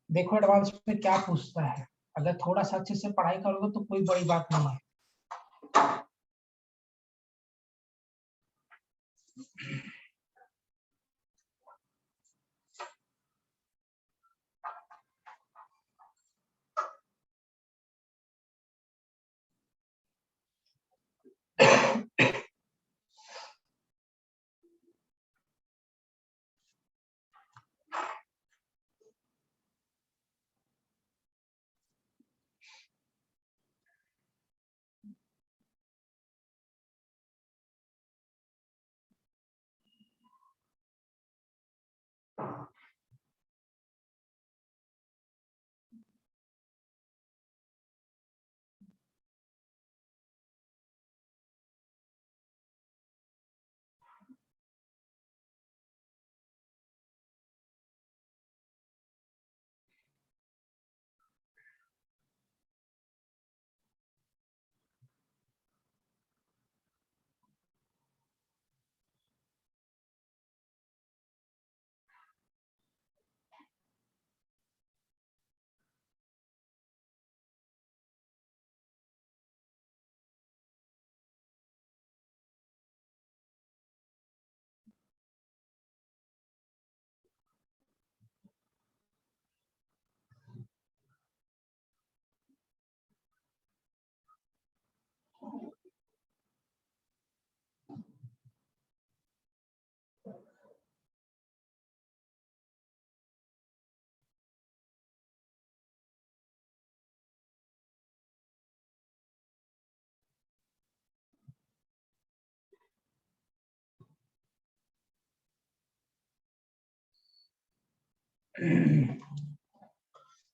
देखो एडवांस में क्या पूछता है, अगर थोड़ा सा अच्छे से पढ़ाई करोगे तो कोई बड़ी बात नहीं है.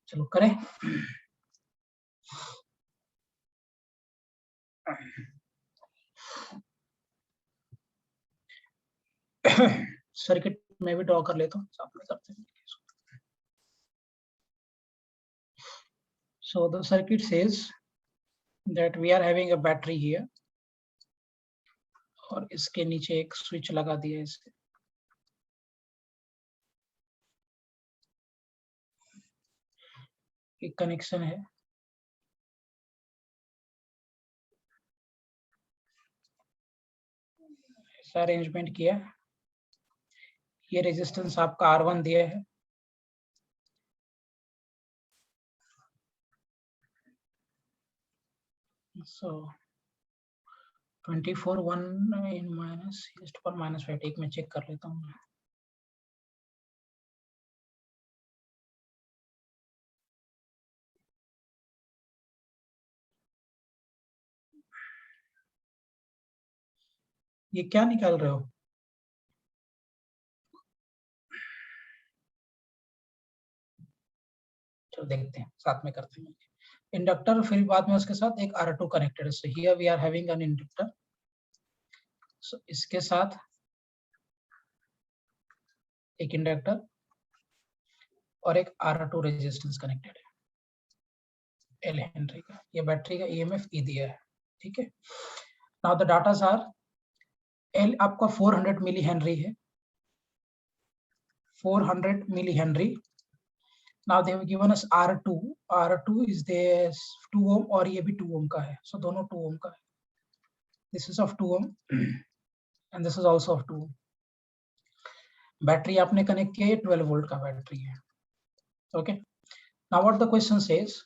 चलो करें। सर्किट में भी ड्रॉ कर लेता हूँ, साथ में करते हैं। So the circuit says that we are having a battery here, और इसके नीचे एक स्विच लगा दिया है इसके। एक कनेक्शन है, ऐसा अरेंजमेंट किया। ये रेजिस्टेंस आपका R1 दिया है, so 24 1 in minus just पर -5। एक में चेक कर लेता हूँ। ये क्या निकाल रहे हो? चलो देखते हैं, साथ में करते हैं। इंडक्टर, फिर बाद में उसके साथ एक R2 कनेक्टेड है। So here we are having an inductor, so इसके साथ एक इंडक्टर और एक R2 रेजिस्टेंस कनेक्टेड है, L हेनरी का। ये बैटरी का EMF E दिया है, ठीक है। Now the datas are, L आपका 400 मिली हेनरी है, 400 milli henry. Now they have given us R2. R2 is this 2 ohm और ये भी 2 ohm का है, so दोनों 2 ohm का है। This is of 2 ohm and this is also of 2 ohm. Battery आपने कनेक्ट किया है, 12 वोल्ट का बैटरी है। Okay. Now what the question says?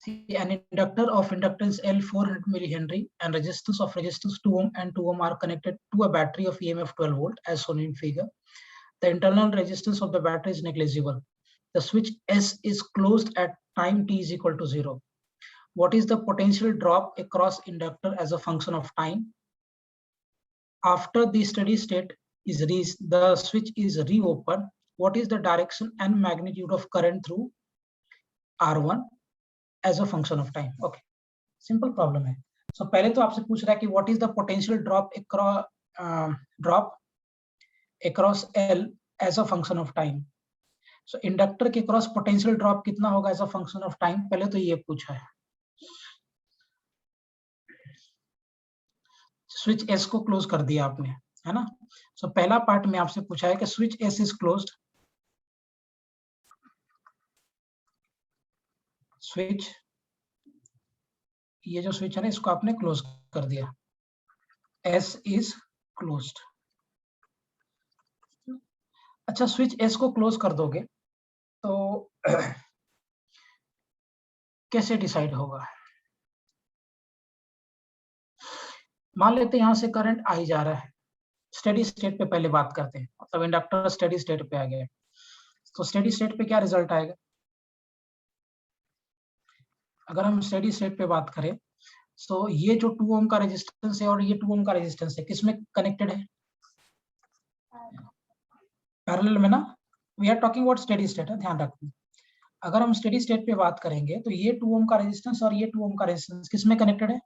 See, an inductor of inductance L 400 millihenry and resistance of resistance 2 ohm and 2 ohm are connected to a battery of EMF 12 volt as shown in figure. The internal resistance of the battery is negligible. The switch S is closed at time t is equal to 0. What is the potential drop across inductor as a function of time? After the steady state is reached, the switch is reopened. What is the direction and magnitude of current through R1 as a function of time? Okay, simple problem है। So पहले तो आपसे पूछ रहा है कि what is the potential drop across L as a function of time? So inductor के cross potential drop कितना होगा as a function of time, पहले तो ये पूछा है। स्विच एस को क्लोज कर दिया आपने, है ना। सो पहला पार्ट में आपसे पूछा है कि switch S is closed, switch, ये जो स्विच है ना इसको आपने क्लोज कर दिया, एस इज क्लोज्ड। अच्छा, स्विच एस को क्लोज कर दोगे तो कैसे डिसाइड होगा? मान लेते हैं यहां से करंट आई जा रहा है, स्टेडी स्टेट पे पहले बात करते हैं, मतलब इंडक्टर स्टेडी स्टेट पे आ गया, तो स्टेडी स्टेट पे क्या रिजल्ट आएगा? अगर हम स्टेडी स्टेट पे बात करें तो ये जो 2 ओम का रेजिस्टेंस है और ये 2 ओम का रेजिस्टेंस है, किसमें कनेक्टेड है? पैरेलल में ना। We are talking about steady state है, ध्यान रखना। अगर हम स्टेडी स्टेट पे बात करेंगे तो ये 2 ओम का रेजिस्टेंस और ये 2 ओम का रेजिस्टेंस किसमें कनेक्टेड है?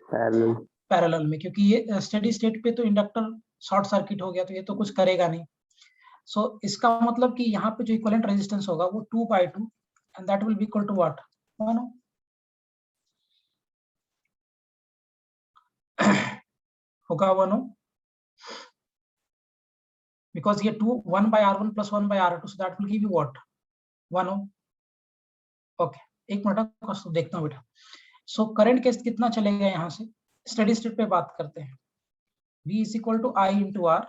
पैरेलल। पैरेलल में, क्योंकि ये स्टेडी स्टेट पे तो इंडक्टर शॉर्ट सर्किट हो गया तो ये तो कुछ करेगा नहीं। सो इसका मतलब कि यहाँ पे जो इक्विवेलेंट रेजिस्टेंस होगा वो 2/2 and that will be equal to what? 1 ohm. होगा 1 ओम, because ये 1/R1 plus 1/R2, so that will give you what? 1 ohm. Okay, एक मिनट तो देखता हूँ बेटा। सो करंट केस कितना चलेगा यहाँ से? स्टेडी स्टेट पे बात करते हैं। V is equal to I into R,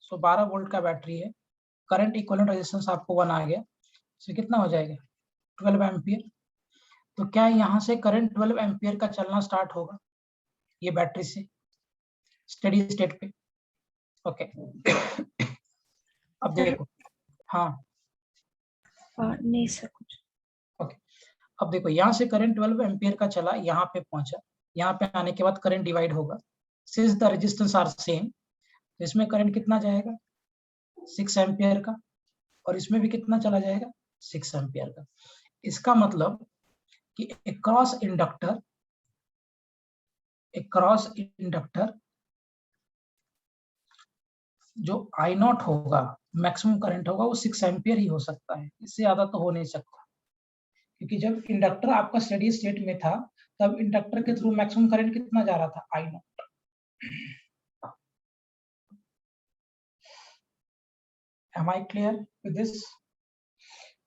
so 12 volt का बैटरी है, करंट इक्विवेलेंट रेजिस्टेंस आपको 1 आ गया, सो कितना हो जाएगा? 12 एम्पियर। तो क्या यहाँ से करंट 12 एम्पियर का चलना स्टार्ट होगा ये बैटरी से स्टेडी स्टेट पे? ओके अब देखो, हाँ नहीं सर कुछ। ओके, अब देखो यहाँ से करंट 12 एम्पियर का चला, यहाँ पे पहुंचा, यहाँ पे आने के बाद करंट डिवाइड होगा, since the resistance R same, तो इसमें करंट कितना जाएगा? 6 एम्पियर का, और इसमें भी कितना चला जाएगा 6 एम्पियर का। इसका मतलब कि अक्रॉस इंडक्टर जो आई नॉट होगा, मैक्सिमम करंट होगा वो 6 एम्पियर ही हो सकता है, इससे ज्यादा तो हो नहीं सकता, क्योंकि जब इंडक्टर आपका स्टेडी स्टेट में था तब इंडक्टर के थ्रू मैक्सिमम करंट कितना जा रहा था, आई not. Am I clear with this?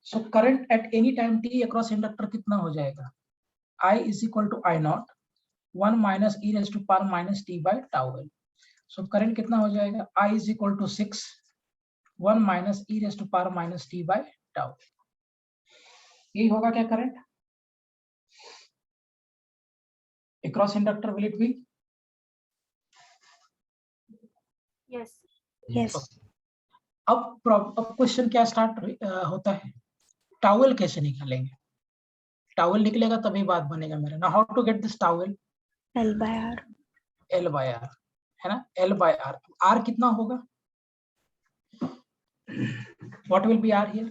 So current at any time t across inductor कितना हो जाएगा, I is equal to I naught 1 minus e raised to power minus t by tau L. So current कितना हो जाएगा, I is equal to 6 1 minus e raised to power minus t by tau. यही होगा क्या current across inductor, will it be? Yes. Yes. अब question क्या start होता है, टावल कैसे निकालेंगे, टावल निकलेगा तभी बात बनेगा मेरा ना। हाउ टू गेट दिस टावल, L by R. L by R है ना, L by R, R कितना होगा, what will be R here?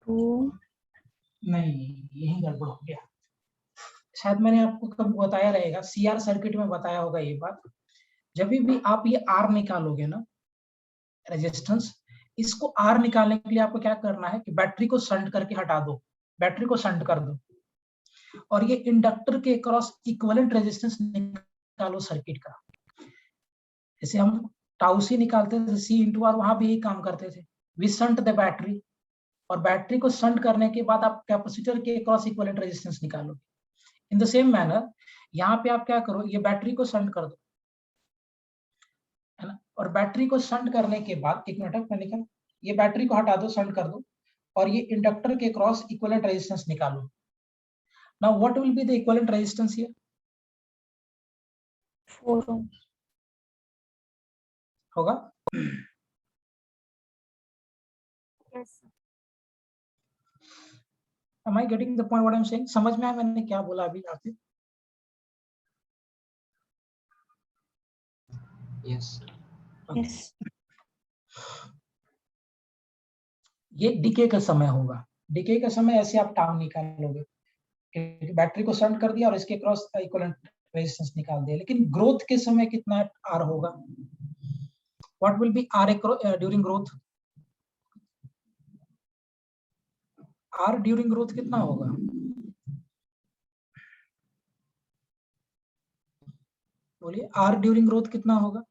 2. नहीं, यही गड़बड़ हो गया, शायद मैंने आपको कब बताया रहेगा, CR सर्किट में बताया होगा ये बात। जब भी आप ये R निकालोगे ना, रेजिस्टेंस, इसको R निकालने के लिए आपको क्या करना है कि बैटरी को शंट करके हटा दो, बैटरी को शंट कर दो, और ये इंडक्टर के क्रॉस इक्विवेलेंट रेजिस्टेंस निकालो सर्किट का। जैसे हम टाउ सी निकालते थे, C इंटू आर, वहां भी यही काम करते थे, वी शंट द बैटरी, और बैटरी को शंट करने के बाद आप कैपेसिटर के क्रॉस इक्विवेलेंट रेजिस्टेंस निकालोगे। इन द सेम मैनर यहाँ पे आप क्या करो, ये बैटरी को शंट कर दो, है ना, और बैटरी को शंट करने के बाद, एक मिनट मैं निकाल, ये बैटरी को हटा दो, शंट कर दो, और ये इंडक्टर के क्रॉस इक्विवेलेंट रेजिस्टेंस निकालो। Now what will be the equivalent resistance here, 4 ohm. होगा? Yes. Am I getting the point what I'm saying? समझ में आया मैंने क्या बोला अभी यहाँ पे? Yes. Yes. ये डीके का समय होगा, डीके का समय ऐसे आप टाउ निकालोगे, बैटरी को शंट कर दिया और इसके क्रॉस इक्विवेलेंट रेजिस्टेंस निकाल दिया, लेकिन ग्रोथ के समय कितना आर होगा, what will be R during growth, R during growth कितना होगा, बोलिए, आर ड्यूरिंग ग्रोथ कितना होगा?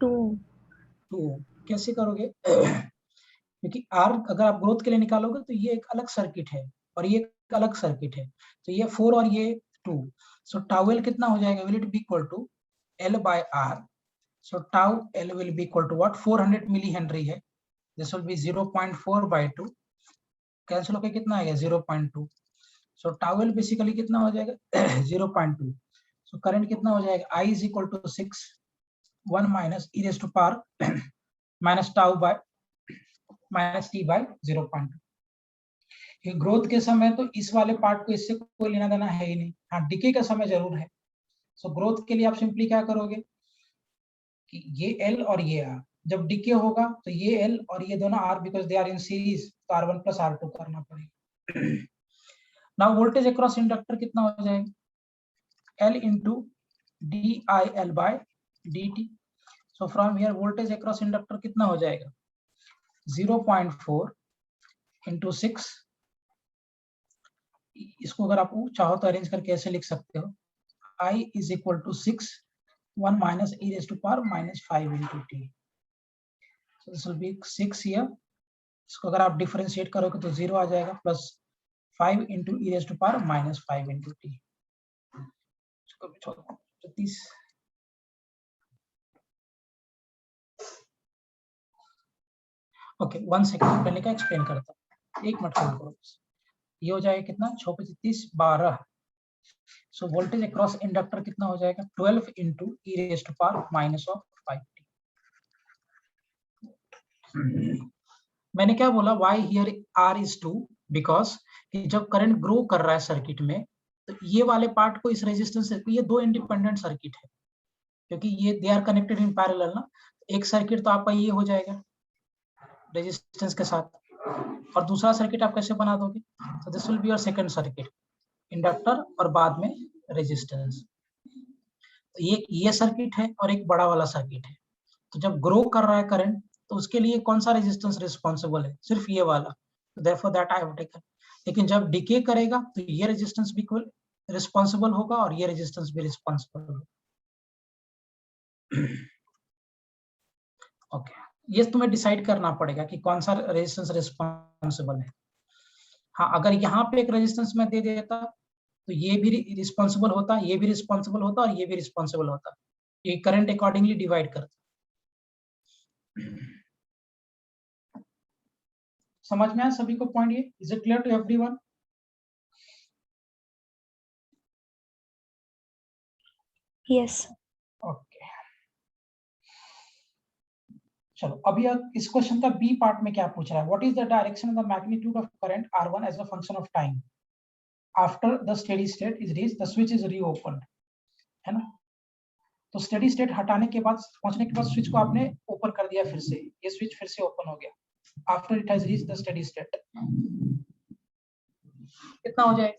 2. तो कैसे करोगे क्योंकि आर अगर आप ग्रोथ के लिए निकालोगे तो ये एक अलग सर्किट है और ये एक अलग सर्किट है, तो ये 4 और ये 2, सो टाउ एल कितना हो जाएगा, will it be equal to L by R, so tau L will be equal to what, 400 milli henry है, this will be 0.4 by 2, cancel होकर कितना आएगा 0.2, सो टाउ एल बेसिकली कितना हो जाएगा 0.2, सो करंट कितना हो जाएगा, I is equal to 6 1 minus e raised to power minus tau by minus t by 0.2। ये ग्रोथ के समय तो इस वाले पार्ट को इससे कोई लेना देना है ही नहीं, हाँ डिके का समय जरूर है। सो ग्रोथ के लिए आप सिंपली क्या करोगे कि ये L और ये R, जब डिके होगा तो ये L और ये दोनों R because they are in series, तो R1 plus R2 करना पड़ेगा। नाउ वोल्टेज अक्रॉस इंडक्टर कितना हो जाएगा, L into DIL by dt, so from here voltage across inductor कितना हो जाएगा 0.4 into 6, इसको अगर आप चाहो तो अरेंज करके ऐसे लिख सकते हो, I is equal to 6 1 minus e raised to power minus 5 into t, so this will be 6 here, इसको अगर आप डिफरेंशिएट करोगे तो 0 आ जाएगा, plus 5 into e raised to power minus 5 into t, इसको भी छोड़ दो 30। ओके 1 सेकंड पहले का एक्सप्लेन करता हूँ, 1 मिनट होल्ड करो, ये हो जाएगा कितना 6 × 30 12, सो वोल्टेज अक्रॉस इंडक्टर कितना हो जाएगा 12 into e raised to power minus of 5t। मैंने क्या बोला, why here R is 2, because कि जब करंट ग्रो कर रहा है सर्किट में तो ये वाले पार्ट को इस रेजिस्टेंस से, ये दो इंडिपेंडेंट सर्किट है, क्योंकि ये they are connected in parallel ना, एक सर्किट तो आपका ये हो जाएगा रेजिस्टेंस के साथ, और दूसरा सर्किट आप कैसे बना दोगे? तो this will be your second circuit, inductor और बाद में रेजिस्टेंस। तो ये सर्किट है और एक बड़ा वाला सर्किट है। तो जब ग्रो कर रहा है करंट तो उसके लिए कौन सा रेजिस्टेंस रिस्पॉन्सिबल है? सिर्फ ये वाला, therefore that I have taken. लेकिन जब डिके करेगा तो ये रेजिस्टेंस भी रिस्पॉन्सिबल होगा और ये रेजिस्टेंस भी रिस्पॉन्सिबल होगा। ओके, ये तुम्हें डिसाइड करना पड़ेगा कि कौन सा रेजिस्टेंस रिस्पॉन्सिबल है। हाँ, अगर यहाँ पे एक रेजिस्टेंस में दे देता तो ये भी रिस्पॉन्सिबल होता, ये भी रिस्पॉन्सिबल होता और ये भी रिस्पॉन्सिबल होता। ये करंट अकॉर्डिंगली डिवाइड करता। समझ में आया सभी को पॉइंट? ये is it clear to everyone? Yes. Okay, चलो अभी इस क्वेश्चन का बी पार्ट में क्या पूछ रहा है? What is the direction of the magnitude of current R1 as a function of time after the steady state is reached, the switch is reopened, है ना? तो स्टेडी स्टेट हटाने के बाद, पहुंचने के बाद स्विच को आपने ओपन कर दिया, फिर से ये स्विच फिर से ओपन हो गया after it has reached the steady state. कितना हो जाए?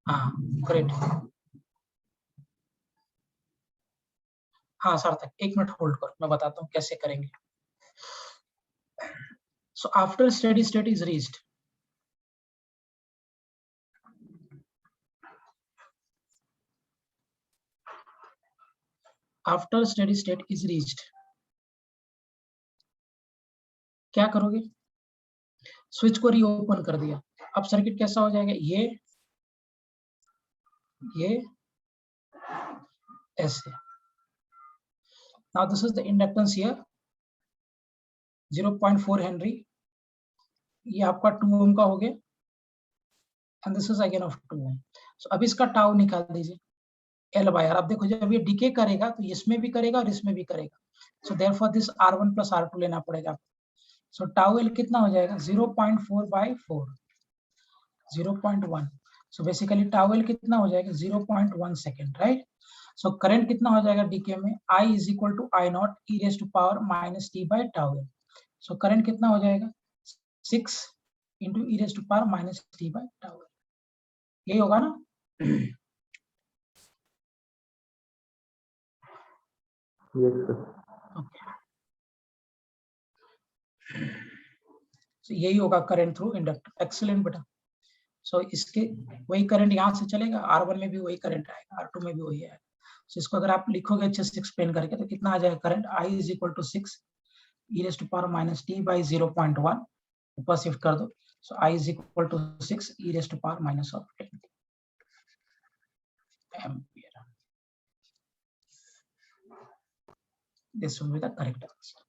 हाँ, ग्रेट। हाँ सार्थक, एक मिनट होल्ड करो, मैं बताता हूँ कैसे करेंगे। So after steady state is reached, after steady state is reached क्या करोगे? स्विच को रीओपन कर दिया। अब सर्किट कैसा हो जाएगा? ये ऐसे। Now this is the inductance here 0.4 Henry, ये आपका 2 ओम का हो गया, and this is again of 2 ओम। सो अब इसका टाउ निकाल दीजिए, L बाय R। अब देखो जब ये डिके करेगा तो इसमें भी करेगा और इसमें भी करेगा, so therefore this R1 plus R2 लेना पड़ेगा। सो टाउ L कितना हो जाएगा? 0.4 by 4, 0.1। So basically tau L कितना हो जाएगा? 0.1 सेकेंड, राइट? सो करंट कितना हो जाएगा डीके में? I is equal to I naught e raise to power minus t by tau L। So current कितना हो जाएगा? 6 into e raise to power minus t by tau L। यही होगा ना? Yes, sir. ओके, so यही होगा current through inductor. Excellent बेटा। सो इसके वही करंट यहाँ से चलेगा, R1 में भी वही करंट आएगा, R2 में भी वही आएगा। सो इसको अगर आप लिखोगे अच्छे से एक्सप्लेन करके तो कितना आ जाएगा current? I is equal to 6 e raise to power minus t by 0.1, ऊपर शिफ्ट कर दो। So I is equal to 6 e raise to power minus of 10 ampere. This will be the correct answer.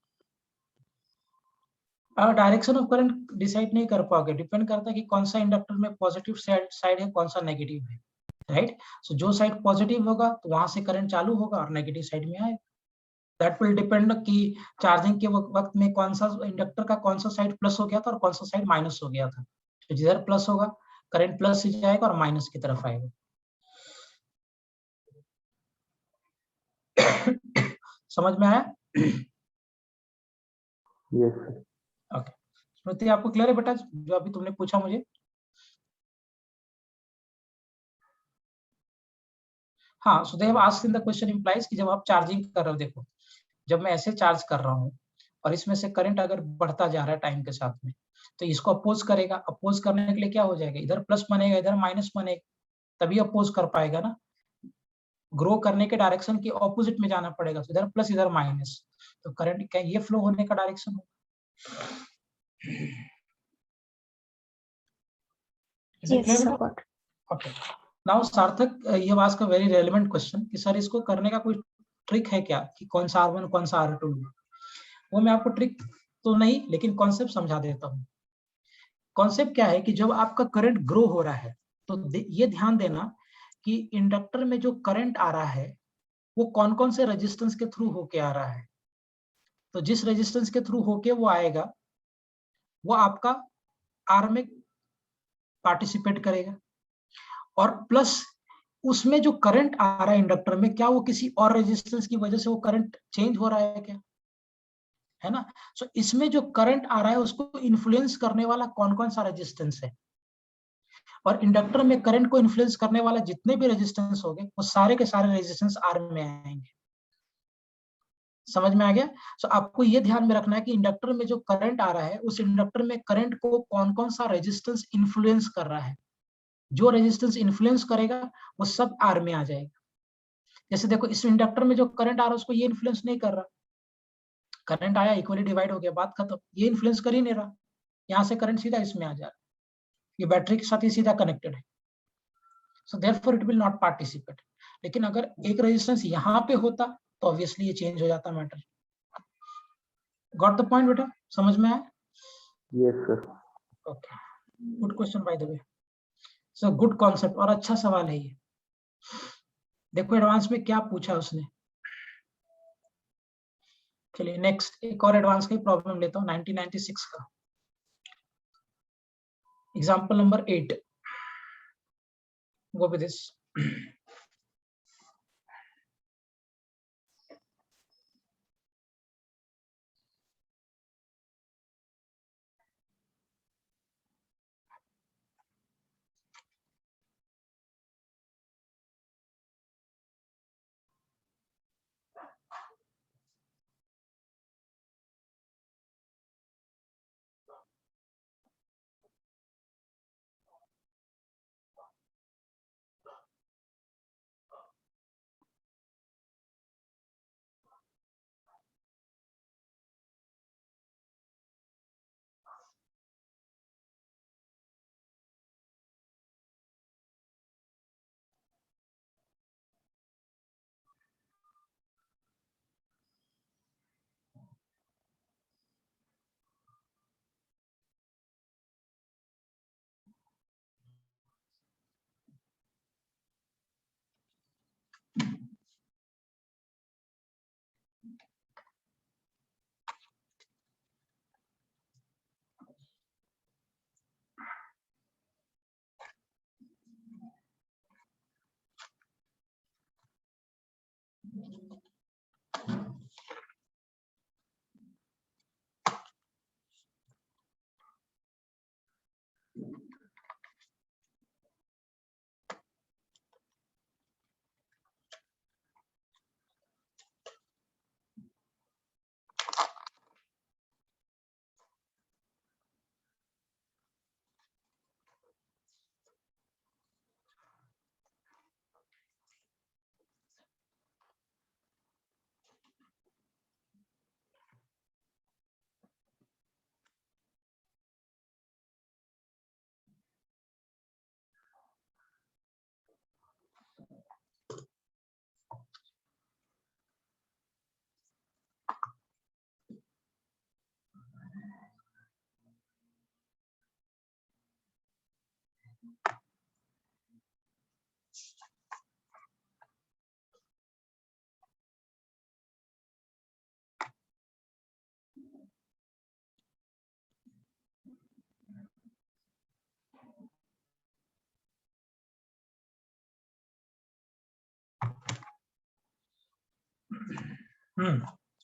Direction of current decide नहीं कर पाओगे, depend करता है कि कौन सा इंडक्टर में पॉजिटिव साइड है, कौन सा नेगेटिव है, राइट? सो जो साइड पॉजिटिव होगा तो वहां से करंट चालू होगा और नेगेटिव साइड में आएगा। दैट विल डिपेंड कि चार्जिंग के वक्त में कौन सा इंडक्टर का कौन सा साइड प्लस हो गया था और कौन सा साइड माइनस हो गया था। तो जिधर प्लस होगा करंट प्लस से जाएगा और माइनस की तरफ आएगा। समझ में आया? Yes, sir. ओके, स्मृति आपको क्लियर है बेटा जो अभी तुमने पूछा मुझे? हाँ, so they have asked in the question implies कि जब आप चार्जिंग कर रहे हो, देखो जब मैं ऐसे चार्ज कर रहा हूँ और इसमें से करंट अगर बढ़ता जा रहा है टाइम के साथ में, तो इसको अपोज करेगा। अपोज करने के लिए क्या हो जाएगा? इधर प्लस बनेगा, इधर माइनस बनेगा, तभी अपोज कर पाएगा ना। ग्रो करने के डायरेक्शन के ऑपोजिट में जाना पड़ेगा, तो इधर प्लस इधर माइनस, तो करंट क्या ये फ्लो होने का डायरेक्शन होगा? Yes, sir. Got it. Okay, now सार्थक, ये वाज का वेरी रेलेवेंट क्वेश्चन कि सर इसको करने का कोई ट्रिक है क्या कि कौन सा R1 कौन सा R2? वो मैं आपको ट्रिक तो नहीं लेकिन कॉन्सेप्ट समझा देता हूँ। कॉन्सेप्ट क्या है कि जब आपका करंट ग्रो हो रहा है तो ये ध्यान देना कि इंडक्टर में जो करंट आ रहा है वो कौन कौन से रेजिस्टेंस के थ्रू होके आ रहा है। तो जिस रेजिस्टेंस के थ्रू होके वो आएगा वो आपका R में पार्टिसिपेट करेगा, और प्लस उसमें जो करंट आ रहा है इंडक्टर में, क्या वो किसी और रेजिस्टेंस की वजह से वो करंट चेंज हो रहा है क्या, है ना? सो इसमें जो करंट आ रहा है उसको इन्फ्लुएंस करने वाला कौन कौन सा रेजिस्टेंस है, और इंडक्टर में करंट को इन्फ्लुएंस करने वाला जितने भी रेजिस्टेंस होंगे वो सारे के सारे रेजिस्टेंस आर में आएंगे। समझ में आ गया? सो आपको ये ध्यान में रखना है कि इंडक्टर में जो करंट आ रहा है उस इंडक्टर में करंट को कौन कौन सा रेजिस्टेंस इन्फ्लुएंस कर रहा है। जो रेजिस्टेंस इन्फ्लुएंस करेगा वो सब आर में आ जाएगा। जैसे देखो इस इंडक्टर में जो करंट आ रहा है उसको ये इन्फ्लुएंस नहीं कर रहा, करंट आया इक्वली डिवाइड हो गया, बात खत्म, ये इन्फ्लुएंस कर ही नहीं रहा, यहाँ से करंट सीधा इसमें आ जा रहा है, ये बैटरी के साथ ही सीधा कनेक्टेड है, so therefore it will not participate. लेकिन अगर एक रेजिस्टेंस यहाँ पे होता तो ऑब्वियसली ये चेंज हो जाता मैटर। गॉट द पॉइंट बेटा, समझ में आया? Yes, sir. Okay, good question by the way, so good concept और अच्छा सवाल है ये। देखो एडवांस में क्या पूछा उसने। चलिए नेक्स्ट एक और एडवांस का प्रॉब्लम लेता हूँ 1996 का, example number 8, go with this.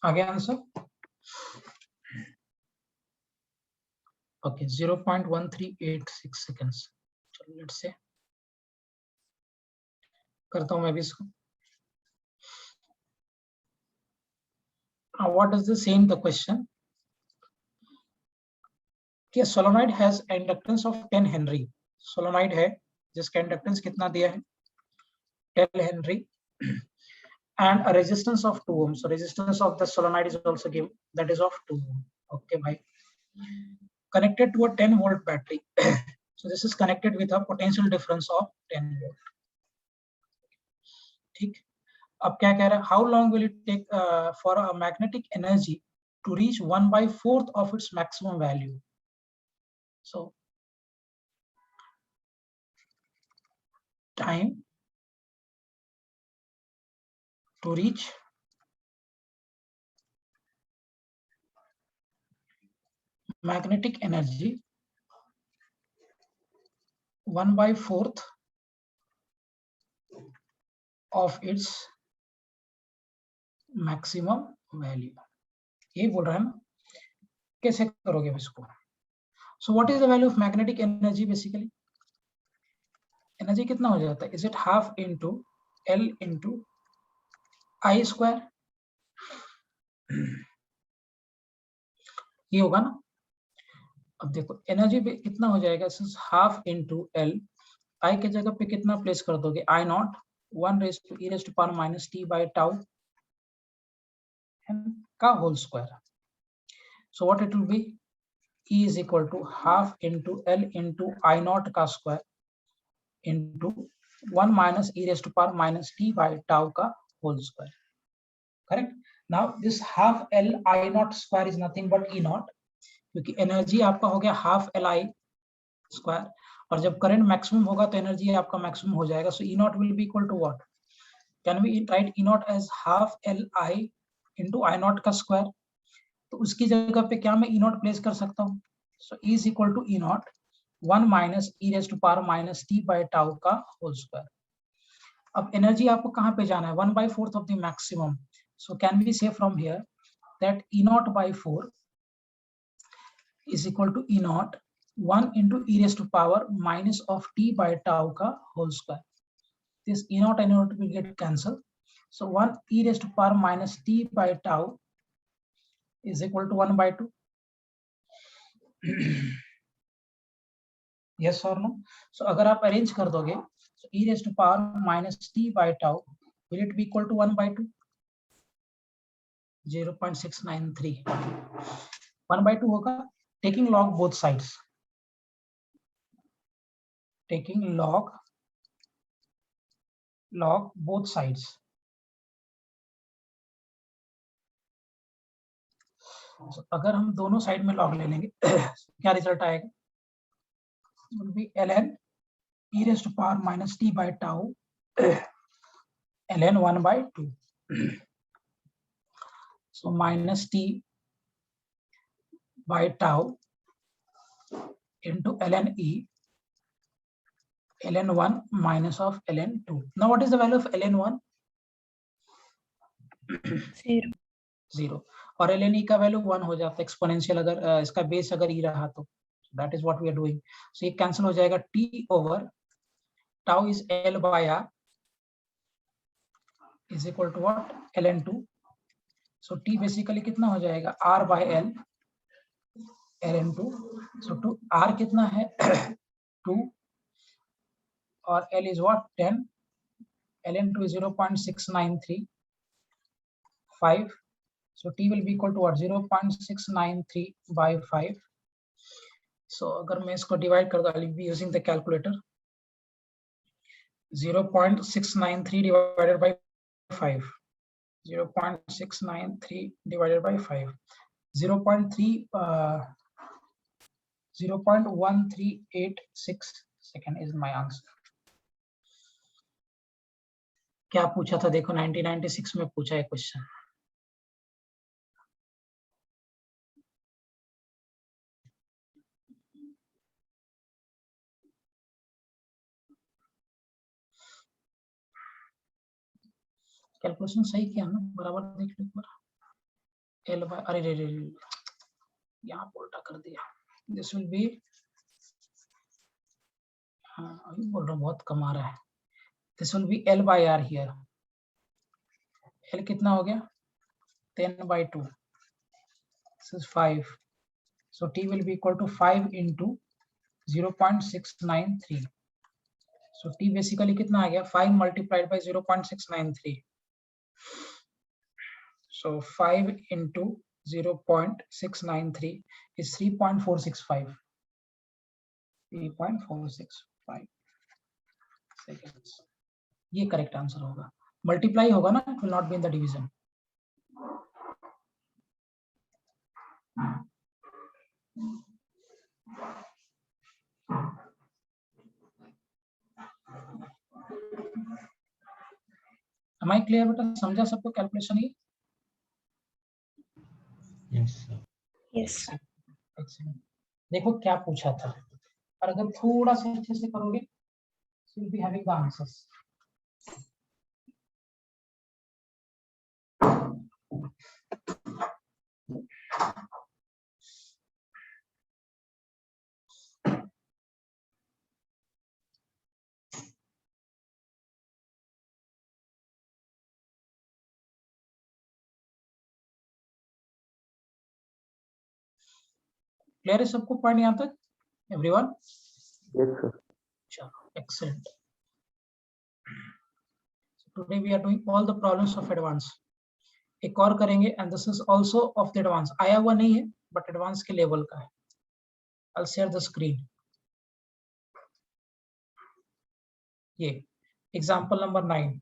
आगे आंसर। Okay 0.1386 seconds. चलो लेट्स से करता हूं मैं भी इसको। व्हाट डज दिस से इन द क्वेश्चन कि solenoid has inductance of 10 Henry. Solenoid है जिसका इंडक्टेंस कितना दिया है 10 Henry and a resistance of 2 ohms. So resistance of the solenoid is also given, that is of 2 ohm. Okay, bye. Connected to a 10 volt battery. So this is connected with a potential difference of 10 volt. ठीक, अब क्या कह रहा है, how long will it take for a magnetic energy to reach 1/4 of its maximum value? So time to reach magnetic energy 1/4 of its maximum value, ये बोल रहा है ना, कैसे करोगे इसको? So what is the value of magnetic energy basically? Energy कितना हो जाता है? Is it half into L into I square, ये होगा ना? अब देखो एनर्जी पे कितना हो जाएगा, हाफ इंटू एल, आई के जगह पे कितना प्लेस कर दोगे? I naught 1 raise to E raise to power minus T by tau का whole square. So what it will be? E is equal to half into L into I naught का square into 1 minus e raised to power minus t by tau का whole square. Correct? Now this half L I naught square is nothing but E naught, क्योंकि energy आपका हो गया half L I square, और जब current maximum होगा तो energy आपका मैक्सिमम हो जाएगा. So E naught will be equal to what? Can we write E naught as half L I into I naught का square? तो उसकी जगह पे क्या मैं E naught प्लेस कर सकता हूँ? So E is equal to E naught 1 minus e raised to power minus t by tau का whole square. अब एनर्जी आपको कहाँ पे जाना है? 1/4 of the maximum. So can we say from here that E naught by 4 is equal to E naught 1 into e raised to power minus of t by tau का whole square. This E naught and E naught will get cancelled. So 1 e raised to power minus t by tau is equal to 1/2. Yes or no? So अगर आप arrange कर दोगे, so e raised to power minus t by tau, will it be equal to 1/2? 0.693. 1/2 होगा. Taking log both sides. Taking log both sides. So अगर हम दोनों side में log ले लेंगे क्या रिजल्ट आएगा? Will be ln e raised to power minus t by tau ln 1/2. So minus t by tau into ln e ln 1 minus of ln 2. Now what is the value of ln 1? 0. और ln e का value 1 हो जाता है exponential, अगर इसका base अगर e रहा तो. That is what we are doing. So ये कैंसिल हो जाएगा. t over tau is l by r is equal to what? ln 2. So t basically कितना हो जाएगा? r by l ln 2. So to r कितना है? 2 और l is what? 10. ln 2 is 0.693 5. So t will be equal to what? 0.693 by 5. So अगर मैं इसको divide कर दूं, I will be using the calculator. 0.693 divided by 5. 0.693 divided by 5. 0.1386 second is my answer. क्या पूछा था? देखो 1996 में पूछा है क्वेश्चन. कैलकुलेशन सही किया ना? बराबर देख लो एक बार. एल बाय, अरे रे रे यहाँ उल्टा कर दिया. दिस विल बी, अभी बोल रहा हूँ बहुत कम आ रहा है. This will be L by R here. L कितना हो गया? 10/2. This is 5. So T will be equal to 5 into 0.693. So T basically कितना आ गया? 5 multiplied by 0.693. So 5 into 0.693 is 3.465. 3.465 seconds. ये करेक्ट आंसर होगा. मल्टीप्लाई होगा ना, it will not be in the division. Am I clear बेटा? समझा सबको कैलकुलेशन? ये Yes, sir. Yes. Excellent. देखो क्या पूछा था, और अगर थोड़ा सा अच्छे से करोगे, so you'll be having the answers. Clear है सबको पॉइंट यहाँ तक? एवरीवन? Yes, sir. चलो, excellent. Today we are doing all the problems of advance. एक और करेंगे and this is also of the advance. आया हुआ नहीं है but advance के लेवल का है. I'll share the screen. ये example number 9.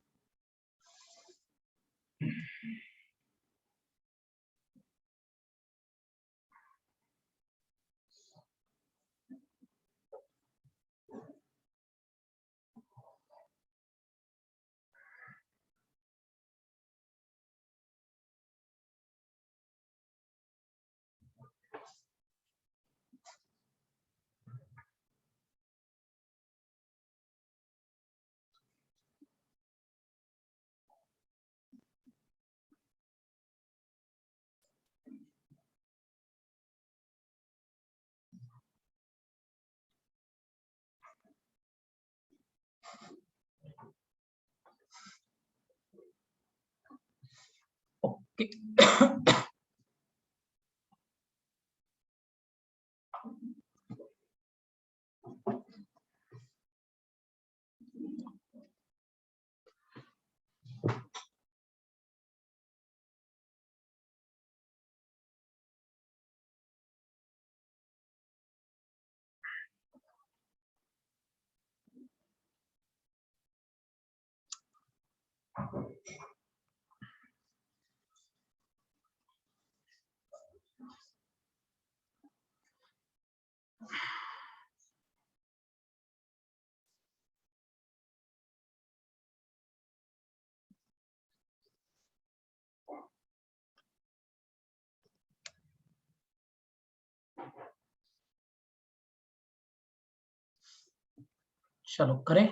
Okay. चलो करें.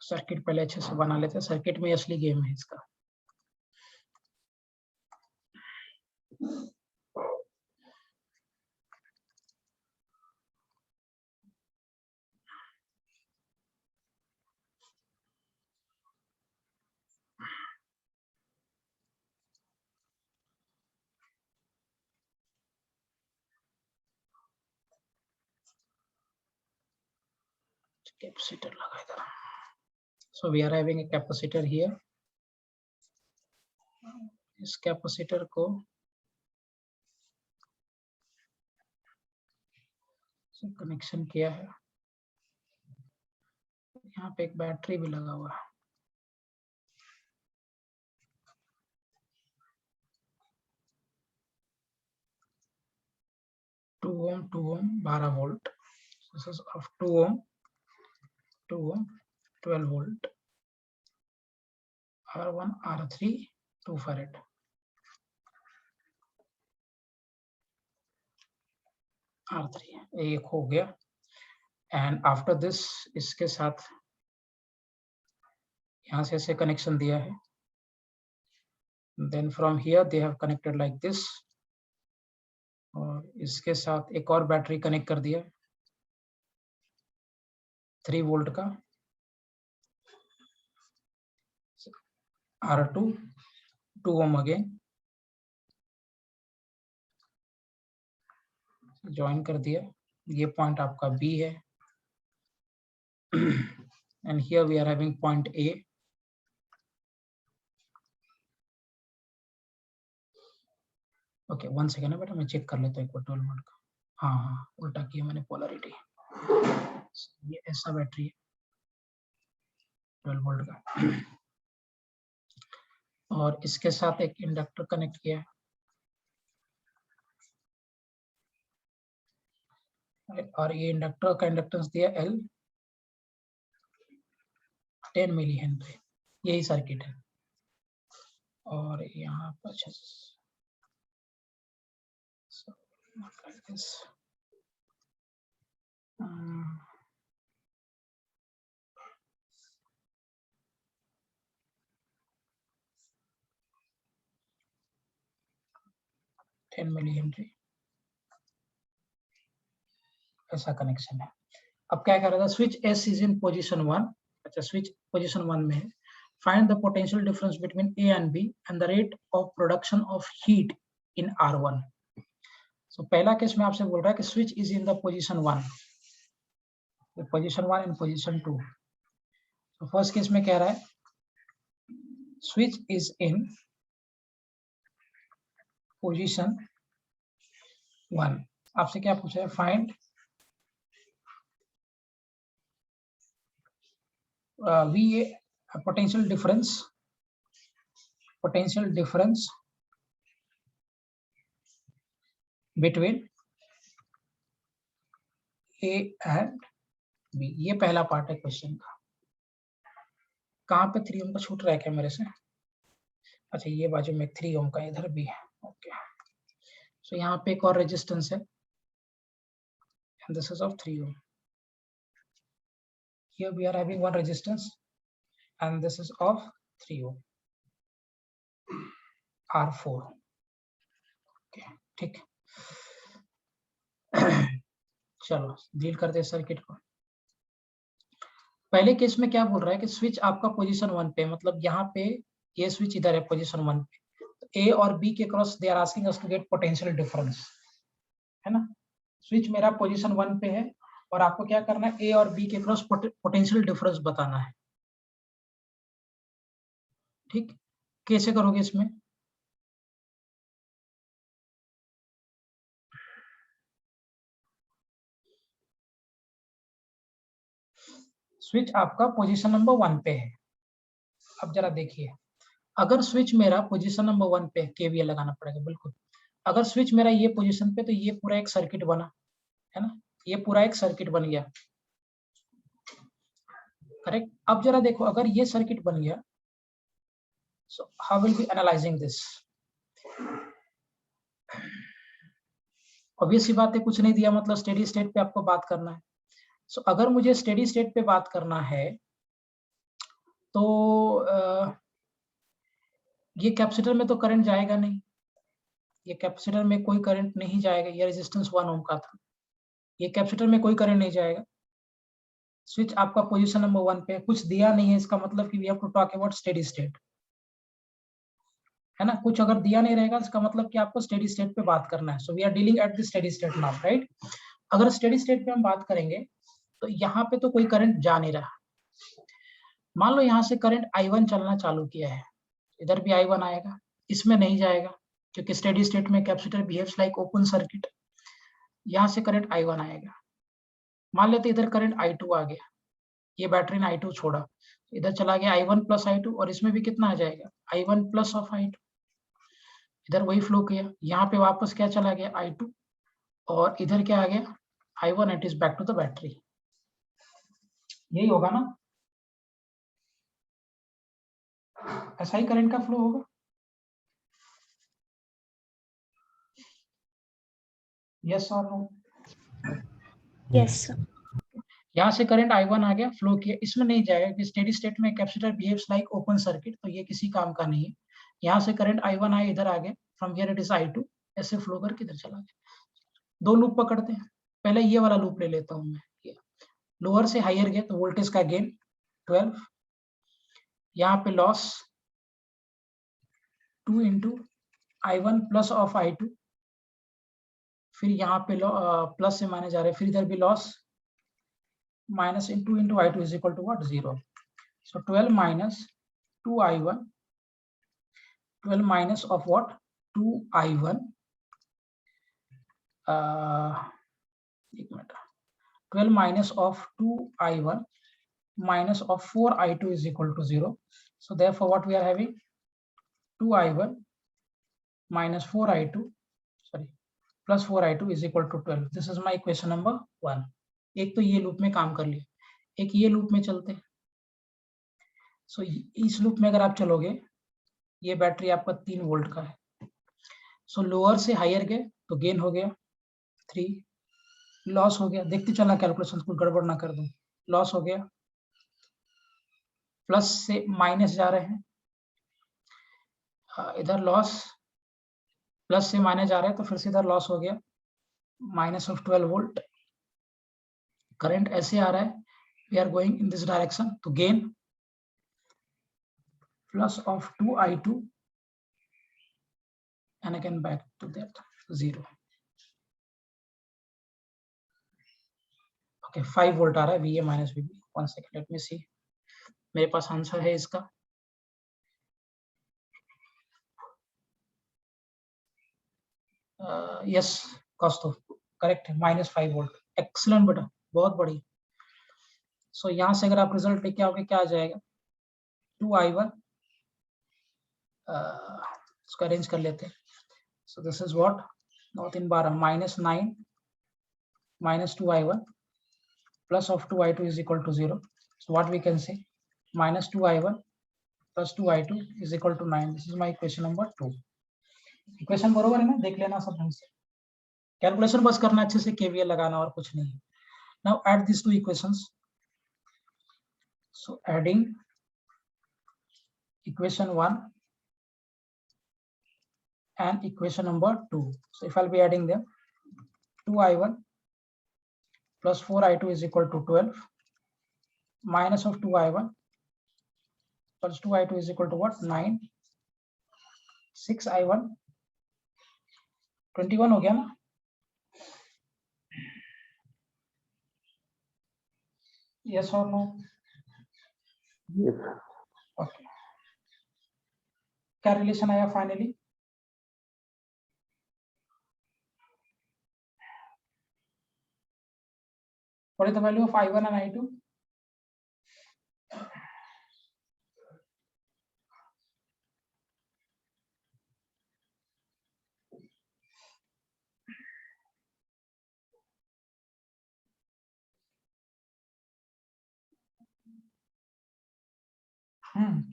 सर्किट पहले अच्छे से बना लेते हैं. सर्किट में असली गेम है इसका. कैपेसिटर लगा इधर. So we are having a capacitor here. इस कैपेसिटर को कनेक्शन किया है. यहाँ पे एक बैटरी भी लगा हुआ है. Two ohm 12 volt. This is of 2 ohm 12 volt. R1 R3 2 farad. R3 एक हो गया. And after this इसके साथ यहाँ से ऐसे कनेक्शन दिया है. Then from here they have connected like this. और इसके साथ एक और बैटरी कनेक्ट कर दिया 3 वोल्ट का. R2 2 ohm अगेन ज्वाइन कर दिया. ये पॉइंट आपका B है. And here we are having point A. Okay, 1 second है बेटा, मैं चेक कर लेता हूँ एक बार 12 वोल्ट का. हाँ उल्टा किया मैंने पोलैरिटी. ये ऐसा बैटरी है 12 वोल्ट का. और इसके साथ एक इंडक्टर कनेक्ट किया है. और ये इंडक्टर का इंडक्टेंस दिया L 10 मिली हेनरी. यही सर्किट है. और यहाँ पर 10 मिली हेनरी ऐसा कनेक्शन है. अब क्या कर रहा था, switch S is in position 1. अच्छा, स्विच पोजीशन 1 में है. Find the potential difference between A and B and the rate of production of heat in R1. सो पहला केस में आपसे बोल रहा है कि switch is in the position 1, position 1 and position 2। तो फर्स्ट केस में कह रहा है स्विच इज इन पोजीशन 1। आपसे क्या पूछा है, find VA potential difference between A and B। ये पहला पार्ट है क्वेश्चन का। कहाँ पे 3 ओम का छूट रहा है क्या मेरे से? अच्छा, ये बाजू में 3 ओम का इधर भी है। ओके, सो यहाँ पे एक और रेजिस्टेंस है and this is of 3 ohm। Here we are having one resistance and this is of 3 ohm R4। Okay, ठीक। चलो डील करते हैं सर्किट को। पहले केस में क्या बोल रहा है कि स्विच आपका पोजीशन 1 पे, मतलब यहाँ पे ये स्विच इधर है पोजीशन 1 पे, तो ए और बी के cross they are asking us to get potential difference, है ना। स्विच मेरा पोजीशन 1 पे है और आपको क्या करना है, ए और बी के क्रॉस पोटेंशियल डिफरेंस बताना है। ठीक, कैसे करोगे इसमें? स्विच आपका पोजीशन नंबर 1 पे है। अब जरा देखिए, अगर स्विच मेरा पोजीशन नंबर 1 पे, केवीएल लगाना पड़ेगा बिल्कुल। अगर स्विच मेरा ये पोजीशन पे, तो ये पूरा एक सर्किट बना, है ना, ये पूरा एक सर्किट बन गया, करेक्ट। अब जरा देखो, अगर ये सर्किट बन गया, so how will be analysing this? Obvious सी बात है, कुछ नहीं दिया मतलब स्टेडी स्टेट पे आपको बात करना है। सो अगर मुझे स्टेडी स्टेट पे बात करना है तो ये कैपेसिटर में तो करंट जाएगा नहीं, ये कैपेसिटर में कोई करंट नहीं जाएगा, ये रेजिस्टेंस 1 ओम का था, ये कैपेसिटर में कोई करंट नहीं जाएगा। स्विच आपका पोजीशन नंबर 1 पे, कुछ दिया नहीं है, इसका मतलब कि we have to talk about steady state, है ना। कुछ अगर दिया नहीं रहेगा इसका मतलब कि आपको स्टेडी स्टेट पे बात करना है। So we are dealing at the steady state now, right. अगर स्टेडी स्टेट पे हम बात करेंगे तो यहाँ पे तो कोई करंट जा नहीं रहा। मान लो यहाँ से करंट I1 चलना चालू किया है, इधर भी I1 आएगा, इसमें नहीं जाएगा क्योंकि स्टेडी स्टेट में capacitor behaves like open circuit. यहाँ से करंट I1 आएगा, मान लेते इधर करंट I2 आ गया, ये बैटरी ने I2 छोड़ा, इधर चला गया I1 प्लस I2 और इसमें भी कितना आ जाएगा, I1 प्लस ऑफ I2, इधर वही फ्लो किया, यहाँ पे वापस क्या चला गया I2 और इधर क्या आ गया I1, it is back to the battery. यही होगा ना, ऐसा ही करंट का फ्लो होगा। यस और नो? Yes, sir. यहाँ से करंट I1 आ गया, फ्लो किया, इसमें नहीं जाएगा कि स्टेडी स्टेट में capacitor behaves like open circuit, तो ये किसी काम का नहीं है। यहाँ से करंट I1 आया, इधर आ गया, from here it is I2, ऐसे फ्लो करके इधर चला गया। 2 लूप पकड़ते हैं, पहले ये वाला लूप ले लेता हूँ मैं। लोअर से हायर गया तो वोल्टेज का गेन 12, यहाँ पे loss 2 into I1 plus of I2, फिर यहाँ पे प्लस से माइनस जा रहे हैं, फिर इधर भी loss minus 2 into I2 is equal to what? 0. So 12 minus 2I1, 12 minus of what? 2I1, एक minute, 12 minus of 2I1 minus of 4I2 is equal to 0. So therefore what we are having? 2I1 minus 4I2, sorry, plus 4I2 is equal to 12. This is my equation number 1. एक तो ये loop में काम कर लिया, एक ये loop में चलते हैं। सो इस लूप में अगर आप चलोगे, ये बैटरी आपका 3 वोल्ट का है। सो लोअर से हायर गए तो गेन हो गया 3, लॉस हो गया, देखते चलना कैलकुलेशन, कुछ गड़बड़ ना कर दूं, लॉस हो गया, प्लस से माइनस जा रहे हैं, इधर लॉस, प्लस से माइनस जा रहे हैं तो फिर से इधर लॉस हो गया, माइनस ऑफ 12 वोल्ट। करंट ऐसे आ रहा है, we are going in this direction, तो gain plus of 2I2 and again back to that 0. Okay 5 volt आ रहा है VA minus VB। 1 second, let me see, मेरे पास आंसर है इसका। यस कौस्तुभ, करेक्ट है, -5 वोल्ट। एक्सीलेंट बेटा, बहुत बढ़िया। सो यहाँ से अगर आप रिजल्ट लेके आओगे क्या आ जाएगा, 2I1, इसको अरेंज कर लेते हैं। सो this is what, 9 3 12, -9 -2I1 plus of 2I2 is equal to 0. So what we can say, -2I1 plus 2I2 is equal to 9. This is my equation number 2. Equation बरोबर है ना, देख लेना सब ढंग से, कैलकुलेशन बस करना अच्छे से, KVL लगाना और कुछ नहीं। Now add these two equations. So adding equation 1 and equation number 2. So if I'll be adding them, 2I1 plus 4I2 is equal to 12, minus of 2I1 plus 2I2 is equal to what, 9, 6I1, 21 हो गया ना। Yes or no? Yes. Okay. क्या relation आया finally, what is the value of I1 and I2?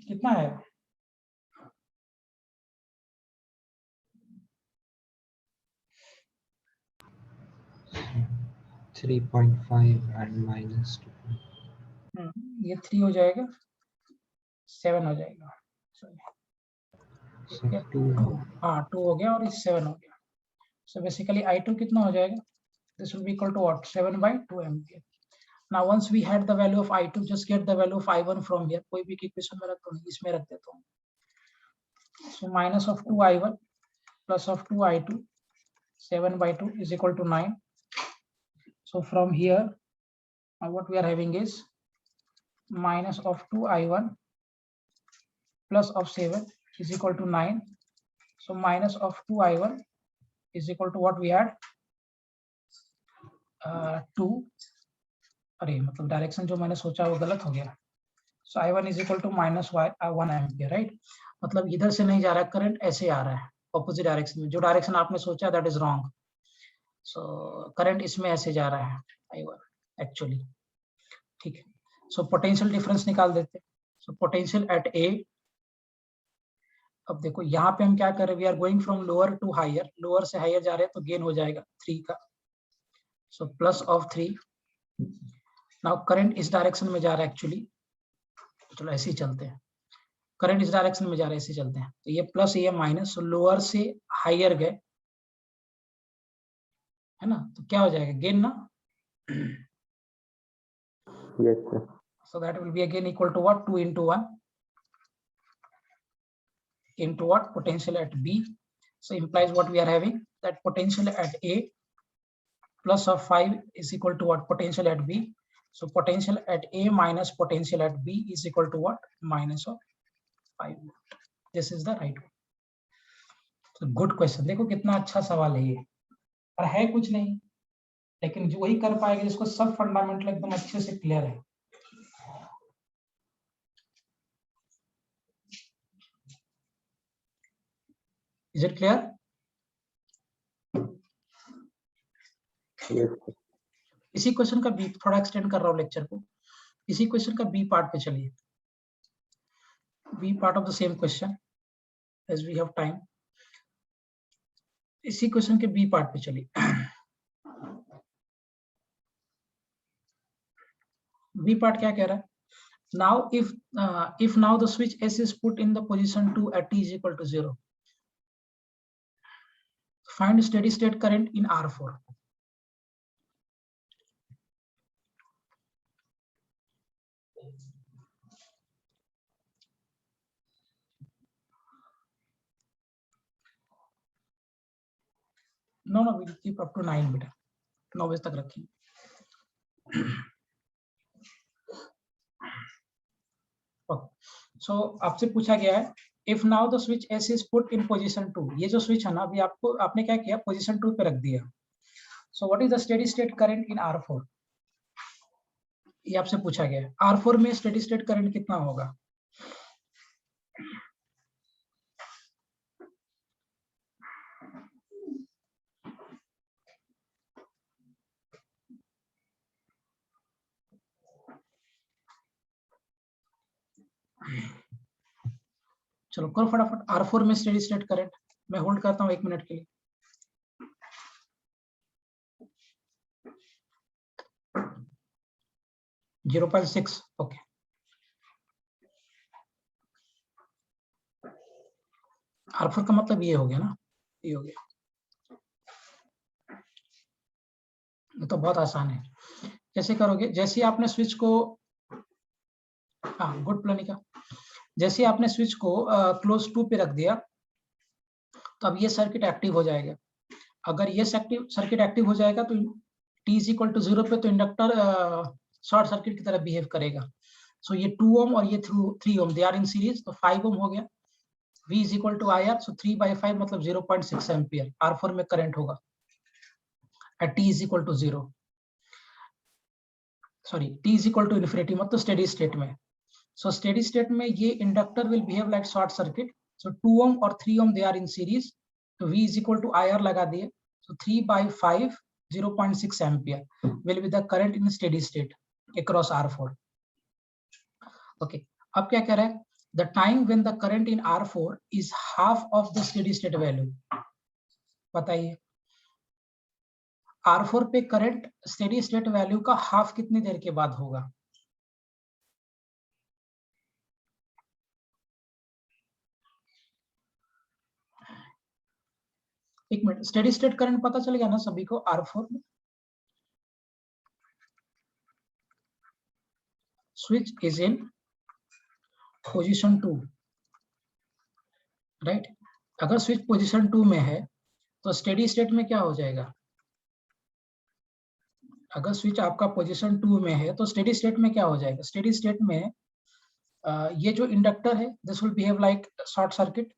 कितना है, 3.5 and -2. ये 3 हो जाएगा, 7 हो जाएगा, So 2. हाँ 2 हो गया और ये 7 हो गया। सो बेसिकली I2 कितना हो जाएगा, this will be equal to what, 7/2 ampere. Now once we had the value of I2, just get the value of I1 from here, कोई भी इक्वेशन में रख दो, इसमें रख देता हूँ। So minus of 2I1 plus of 2I2, 7/2 is equal to 9. So from here, what we are having is minus of 2I1 plus of 7 is equal to 9. So minus of 2I1 is equal to what we had, 2, अरे मतलब direction जो मैंने सोचा वो गलत हो गया। So I1 is equal to -1 ampere, right. मतलब इधर से नहीं जा रहा है करंट, ऐसे आ रहा है ऑपोजिट डायरेक्शन में, जो डायरेक्शन आपने सोचा that is wrong. So current इसमें ऐसे जा रहा है I1 एक्चुअली, ठीक है। सो पोटेंशियल डिफरेंस निकाल देते हैं। सो पोटेंशियल एट A, अब देखो यहाँ पे हम क्या कर रहे हैं, we are going from lower to higher, lower से हायर जा रहे हैं तो गेन हो जाएगा 3 का। So plus of 3। Now current इस डायरेक्शन में जा रहा है एक्चुअली, चलो ऐसे ही चलते हैं, करंट इस डायरेक्शन में जा रहा है, ऐसे चलते हैं। तो ये प्लस ये माइनस, लोअर से हायर गए, है ना, तो क्या हो जाएगा, गेन ना। Yes, sir. So that will be again equal to what, 2 into 1 into what, potential at B. So implies what we are having, that potential at A plus of 5 is equal to what, potential at B. So potential at A minus potential at B is equal to what, minus of 5. This is the right one. So good question, देखो कितना अच्छा सवाल है ये, और है कुछ नहीं, लेकिन जो वही कर पाएगा जिसको सब फंडामेंटल एकदम अच्छे से क्लियर है। Is it clear? Yes, sir. इसी क्वेश्चन का बी, थोड़ा एक्सटेंड कर रहा हूँ लेक्चर को, इसी क्वेश्चन का बी पार्ट पे चलिए, B part of the same question as we have time. इसी क्वेश्चन के बी पार्ट पे चलिए। बी पार्ट क्या कह रहा है, now if now the switch S is put in the position 2 at t is equal to 0, find steady state current in R4. No, we'll keep up to 9 बेटा, 9 बजे तक रखिए। सो आपसे पूछा गया है if now the switch S is put in position 2, ये जो स्विच है ना अभी आपको आपने क्या किया पोजीशन 2 पे रख दिया। So what is the steady state current in R4, ये आपसे पूछा गया है। R4 में स्टेडी स्टेट करंट कितना होगा? चलो करो फटाफट। R4 में स्टेडी स्टेट करंट, मैं होल्ड करता हूँ 1 मिनट के लिए। Zero 0.6 okay. R4 का मतलब ये हो गया ना, ये हो गया। ये तो बहुत आसान है। कैसे करोगे? जैसे ही आपने स्विच को, हाँ गुड प्लानिका, जैसे ही आपने स्विच को क्लोज 2 पे रख दिया तो अब ये सर्किट एक्टिव हो जाएगा। अगर ये सर्किट एक्टिव हो जाएगा तो t इज इक्वल टू 0 पे तो इंडक्टर शॉर्ट सर्किट की तरह बिहेव करेगा। सो ये 2 ओम और ये 3 ohm they are in series, तो 5 ओम हो गया। V is equal to IR, so 3/5 मतलब 0.6 एम्पियर R4 में करंट होगा at t is equal to 0, sorry t is equal to infinity मतलब स्टेडी स्टेट में। सो स्टेडी स्टेट में ये inductor will behave like short circuit. So 2 ohm और 3 ohm they are in series, तो V is equal to IR लगा दिए, so 3/5 0.6 ampere will be the current in steady state across R4. Okay, अब क्या कह रहा है? The time when the current in R4 is half of the steady state value. बताइए R4 पे current steady state value का half कितनी देर के बाद होगा? एक मिनट, स्टेडी स्टेट करंट पता चल गया ना सभी को R4 में? Switch is in position 2, right? अगर स्विच पोजीशन 2 में है तो स्टेडी स्टेट में क्या हो जाएगा? अगर स्विच आपका पोजीशन 2 में है तो स्टेडी स्टेट में क्या हो जाएगा? स्टेडी स्टेट में ये जो इंडक्टर है this will behave like short circuit.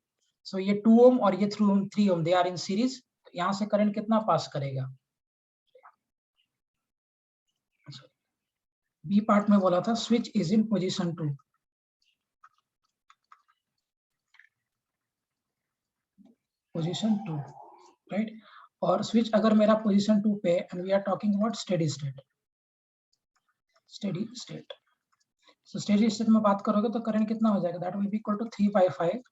So ये 2 ओम और ये 3 ohm they are in series, यहाँ से करंट कितना पास करेगा? बी पार्ट में बोला था switch is in position 2, position 2, right? और स्विच अगर मेरा पोजीशन 2 पे and we are talking about steady state, steady state, so steady state में बात करोगे तो करंट कितना हो जाएगा? That will be equal to 3/5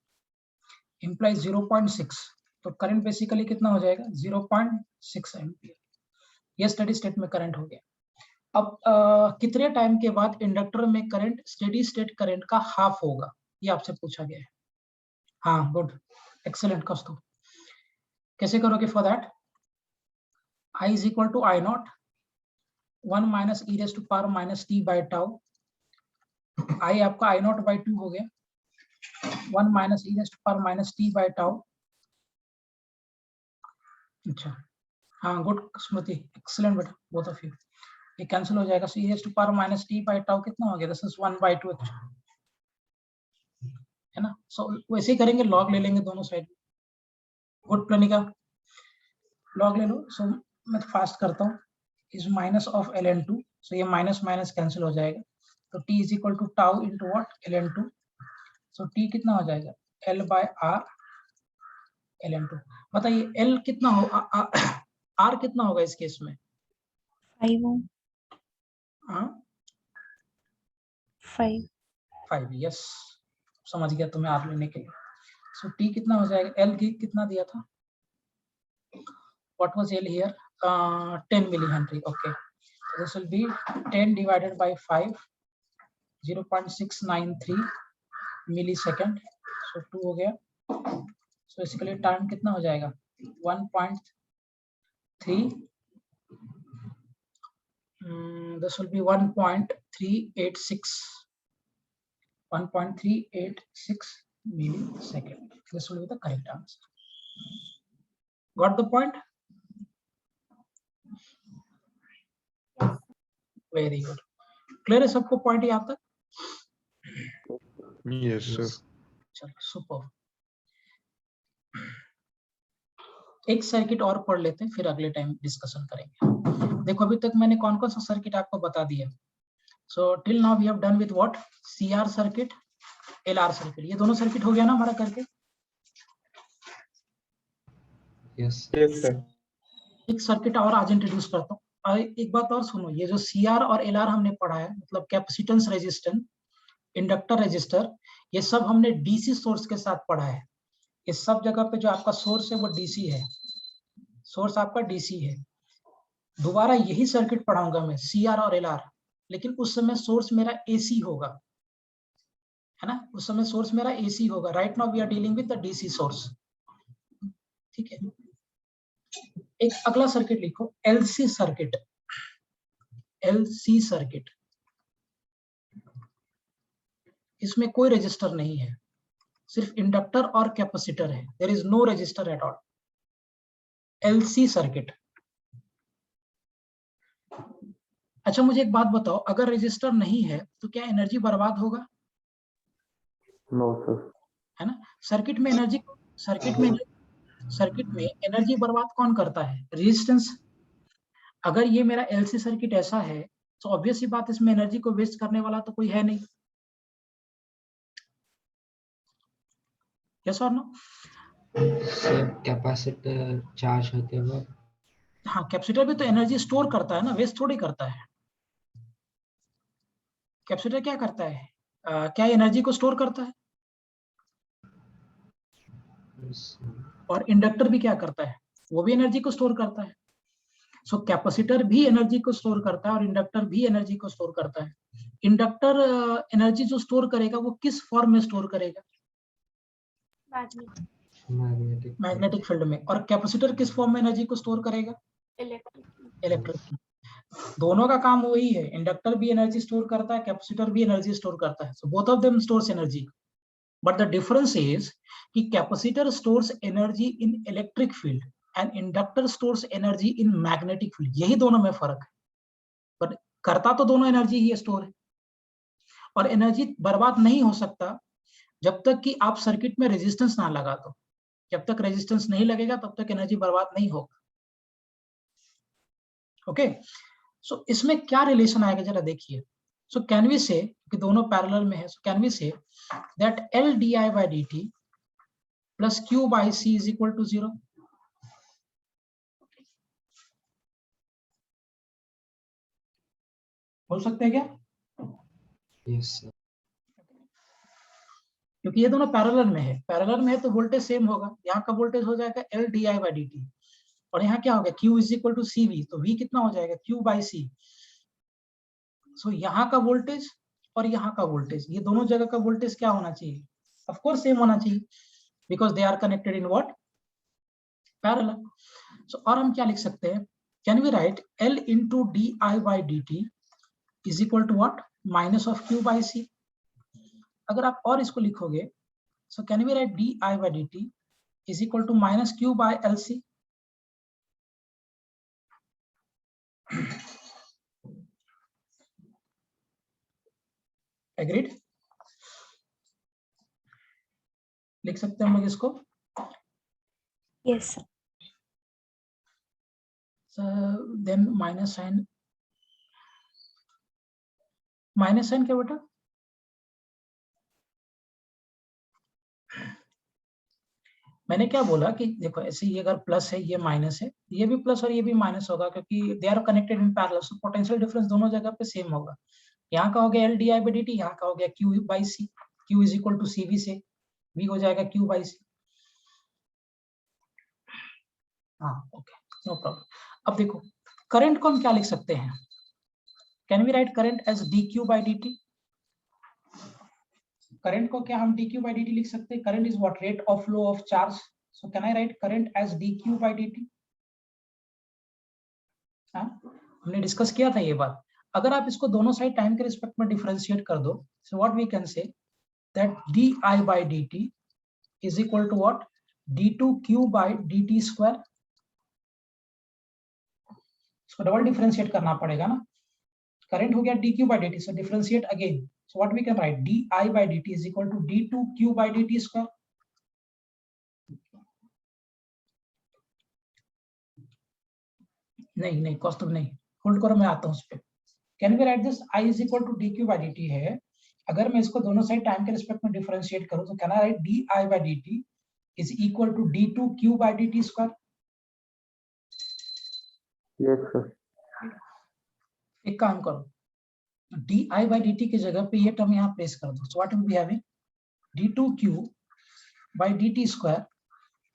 implies 0.6, तो करंट बेसिकली कितना हो जाएगा? 0.6 एम्पियर। ये स्टेडी स्टेट में करंट हो गया। अब कितने टाइम के बाद इंडक्टर में करंट स्टेडी स्टेट करंट का हाफ होगा, ये आपसे पूछा गया है। हाँ गुड, एक्सेलेंट कस्तूर। कैसे करोगे for that? I is equal to I naught 1 minus e raise to power minus t by tau. I आपका I नॉट बाई 2 हो गया, 1 minus e raise to power minus t by tau. अच्छा हाँ good Smriti, excellent बेटा both of you. ये cancel हो जाएगा, so e raise to power minus t by tau कितना हो गया? दिस इज 1/2 है ना? सो वैसे ही करेंगे, लॉग ले लेंगे दोनों साइड। गुड प्लानिका, लॉग ले लो। सो मैं फास्ट करता हूँ, इज माइनस ऑफ ln2, सो ये माइनस माइनस कैंसिल हो जाएगा, तो t is equal to tau into what? ln2, सो t कितना हो जाएगा? l by r ln2। बताइए l कितना हो r कितना होगा इस केस में? 5 ohm, हाँ 5 यस, समझ गया तुम्हें r लेने के लिए। सो t कितना हो जाएगा? l कितना दिया था? What was L here? 10 millihenry. Okay, so this will be 10 divided by 5, 0.693 millisecond. So 2 हो गया। So इसके लिए टाइम कितना हो जाएगा? 1.3, this will be 1.386 millisecond. This will be the correct answer. Got the point? Very good, clear है सबको point यहाँ तक? Yes, sir. चलो सुपर। एक सर्किट और पढ़ लेते हैं, फिर अगले टाइम डिस्कशन करेंगे। देखो अभी तक मैंने कौन कौन सा सर्किट आपको बता दिया। So till now we have done with what, CR circuit, LR circuit. ये दोनों सर्किट हो गया ना हमारा करके। Yes Yes, sir. एक सर्किट और आज इंट्रोड्यूस करता हूँ। और एक बात और सुनो, ये जो CR और LR हमने पढ़ा है, मतलब कैपेसिटेंस रेजिस्टेंस, इंडक्टर रजिस्टर, ये सब हमने DC सोर्स के साथ पढ़ा है। इस सब जगह पे जो आपका सोर्स है वो DC है, सोर्स आपका DC है। दोबारा यही सर्किट पढ़ाऊंगा मैं, CR और LR, लेकिन उस समय सोर्स मेरा AC होगा, है ना, उस समय सोर्स मेरा AC होगा। Right now we are dealing with the DC source, ठीक है। एक अगला सर्किट लिखो, LC सर्किट। LC सर्किट, इसमें कोई रजिस्टर नहीं है, सिर्फ इंडक्टर और कैपेसिटर है। There is no resistor at all. LC circuit. अच्छा मुझे एक बात बताओ, अगर रजिस्टर नहीं है तो क्या एनर्जी बर्बाद होगा? No, sir. है ना, सर्किट में एनर्जी, सर्किट में एनर्जी बर्बाद कौन करता है? रेजिस्टेंस। अगर ये मेरा LC सर्किट ऐसा है तो ऑब्वियस सी बात, इसमें एनर्जी को वेस्ट करने वाला तो कोई है नहीं। यस और नो? कैपेसिटर चार्ज होते वक्त हाँ, कैपेसिटर भी तो एनर्जी स्टोर करता है ना, वेस्ट थोड़ी करता है। कैपेसिटर क्या करता है? क्या एनर्जी को स्टोर करता है? और इंडक्टर भी क्या करता है? वो भी एनर्जी को स्टोर करता है। सो कैपेसिटर भी एनर्जी को स्टोर करता है और इंडक्टर भी एनर्जी को स्टोर करता है। इंडक्टर एनर्जी जो स्टोर करेगा वो किस फॉर्म में स्टोर करेगा? मैग्नेटिक फील्ड में। और कैपेसिटर किस फॉर्म में एनर्जी को स्टोर करेगा? इलेक्ट्रिक। दोनों का काम वही है, इंडक्टर भी एनर्जी स्टोर करता है, कैपेसिटर भी एनर्जी स्टोर करता है। So both of them stores energy, but the difference is कि capacitor stores energy in electric field and inductor stores energy in magnetic field. यही दोनों में फर्क है, बट करता तो दोनों एनर्जी ही स्टोर है। और एनर्जी बर्बाद नहीं हो सकता जब तक कि आप सर्किट में रेजिस्टेंस ना लगा दो। जब तक रेजिस्टेंस नहीं लगेगा तब तक एनर्जी बर्बाद नहीं होगा। ओके, सो इसमें क्या रिलेशन आएगा जरा देखिए। सो कैन वी से कि दोनों पैरेलल में है, so can we say that L di by dt plus Q by C is equal to 0। बोल सकते हैं क्या? यस सर क्योंकि ये दोनों पैरेलल में है, पैरेलल में है तो वोल्टेज सेम होगा। यहाँ का वोल्टेज हो जाएगा L di by dt और यहाँ क्या होगा, Q is equal to CV। तो V कितना हो जाएगा, Q by C। सो यहाँ का वोल्टेज और यहाँ का वोल्टेज, ये दोनों जगह का वोल्टेज क्या होना चाहिए? ऑफ कोर्स सेम होना चाहिए, because they are connected in what, parallel. So और हम क्या लिख सकते हैं, can we write L into di by dt is equal to what, minus of Q by C। अगर आप और इसको लिखोगे, so can we write di by dt is equal to minus Q by LC। Agreed? लिख सकते हैं हम लोग इसको। Yes, sir. Then minus sign क्या बेटा? मैंने क्या बोला कि देखो ऐसे, ये अगर प्लस है ये माइनस है, ये भी प्लस और ये भी माइनस होगा क्योंकि they are connected in parallel. So potential difference दोनों जगह पे सेम होगा। यहाँ का हो गया L di by dt, यहाँ का हो गया Q by C। Q is equal to CV से V हो जाएगा Q by C। हाँ ओके, नो प्रॉब्लम। अब देखो करंट को हम क्या लिख सकते हैं, can we write current as dq by dt। Current को क्या हम dq by dt लिख सकते हैं? Current is what, rate of flow of charge. So can I write current as dq by dt। हाँ, हमने डिस्कस किया था ये बात। अगर आप इसको दोनों साइड टाइम के रिस्पेक्ट में डिफरेंशिएट कर दो, so what we can say that di by dt is equal to what, d2q by dt square. इसको डबल डिफरेंशिएट करना पड़ेगा ना, करंट हो गया dq by dt, so differentiate again. So what we can write, di by dt is equal to d2q by dt square. नहीं कौस्तुभ नहीं, hold करो, मैं आता हूँ उस पे. Can we write this i is equal to dq by dt है, अगर मैं इसको दोनों साइड टाइम के रिस्पेक्ट में डिफरेंशिएट करूं तो can I right di by dt is equal to d2q by dt square. Yes, sir. एक काम करो, di by dt की जगह पे ये टर्म यहाँ प्लेस कर दो. So what will be having, d2q by dt square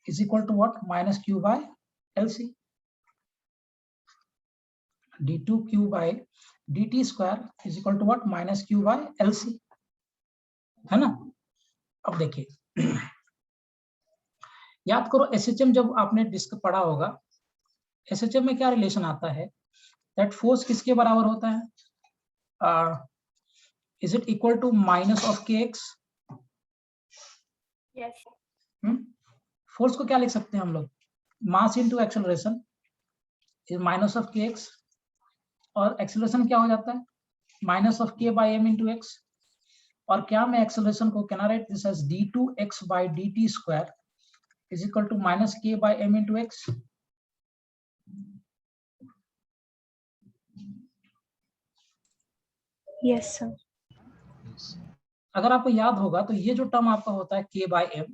is equal to what, minus q by lc. d2q by dt square is equal to what, minus q by lc, है ना. अब देखिए, याद करो SHM जब आपने डिस्क पढ़ा होगा, SHM में क्या रिलेशन आता है, दैट फोर्स किसके बराबर होता है, is it equal to minus of kx. Yes. Force को क्या लिख सकते हैं हम लोग, mass into acceleration is minus of kx, और एक्सेलरेशन क्या हो जाता है, minus of k by m into x. और क्या मैं एक्सेलरेशन को can I write this as d2x by dt square is equal to minus k by m into x. Yes, sir. अगर आपको याद होगा तो ये जो टर्म आपका होता है k बाई m,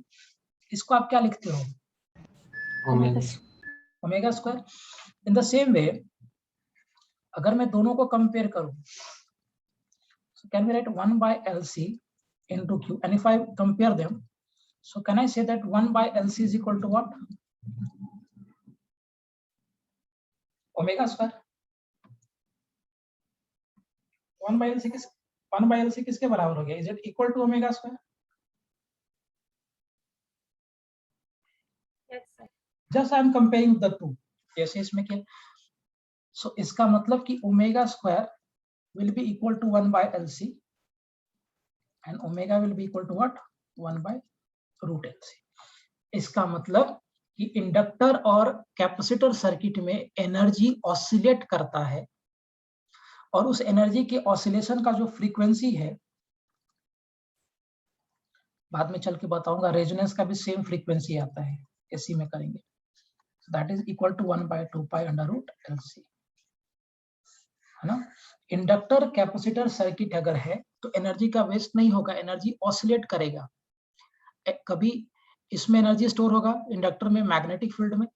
इसको आप क्या लिखते हो, omega. Omega square. In the same way अगर मैं दोनों को कंपेयर करूं, so can we write 1 by lc into q, and if I compare them, so can I say that 1 by lc is equal to what, omega square. 1 by lc किसके बराबर हो गया, is it equal to omega square. Yes, sir. Just I am comparing the two. जैसे इसमें क्या, so इसका मतलब कि omega square will be equal to 1 by lc and omega will be equal to what, 1 by root lc. इसका मतलब कि inductor और कैपेसिटर सर्किट में एनर्जी ऑसिलेट करता है, और उस एनर्जी के ऑसिलेशन का जो फ्रीक्वेंसी है, बाद में चल के बताऊंगा, रेजोनेंस का भी सेम फ्रीक्वेंसी आता है, एसी में करेंगे. That is equal to 1 by 2 pi under root LC, है ना. इंडक्टर कैपेसिटर सर्किट अगर है तो एनर्जी का वेस्ट नहीं होगा, एनर्जी ऑसिलेट करेगा. कभी इसमें एनर्जी स्टोर होगा इंडक्टर में मैग्नेटिक फील्ड में,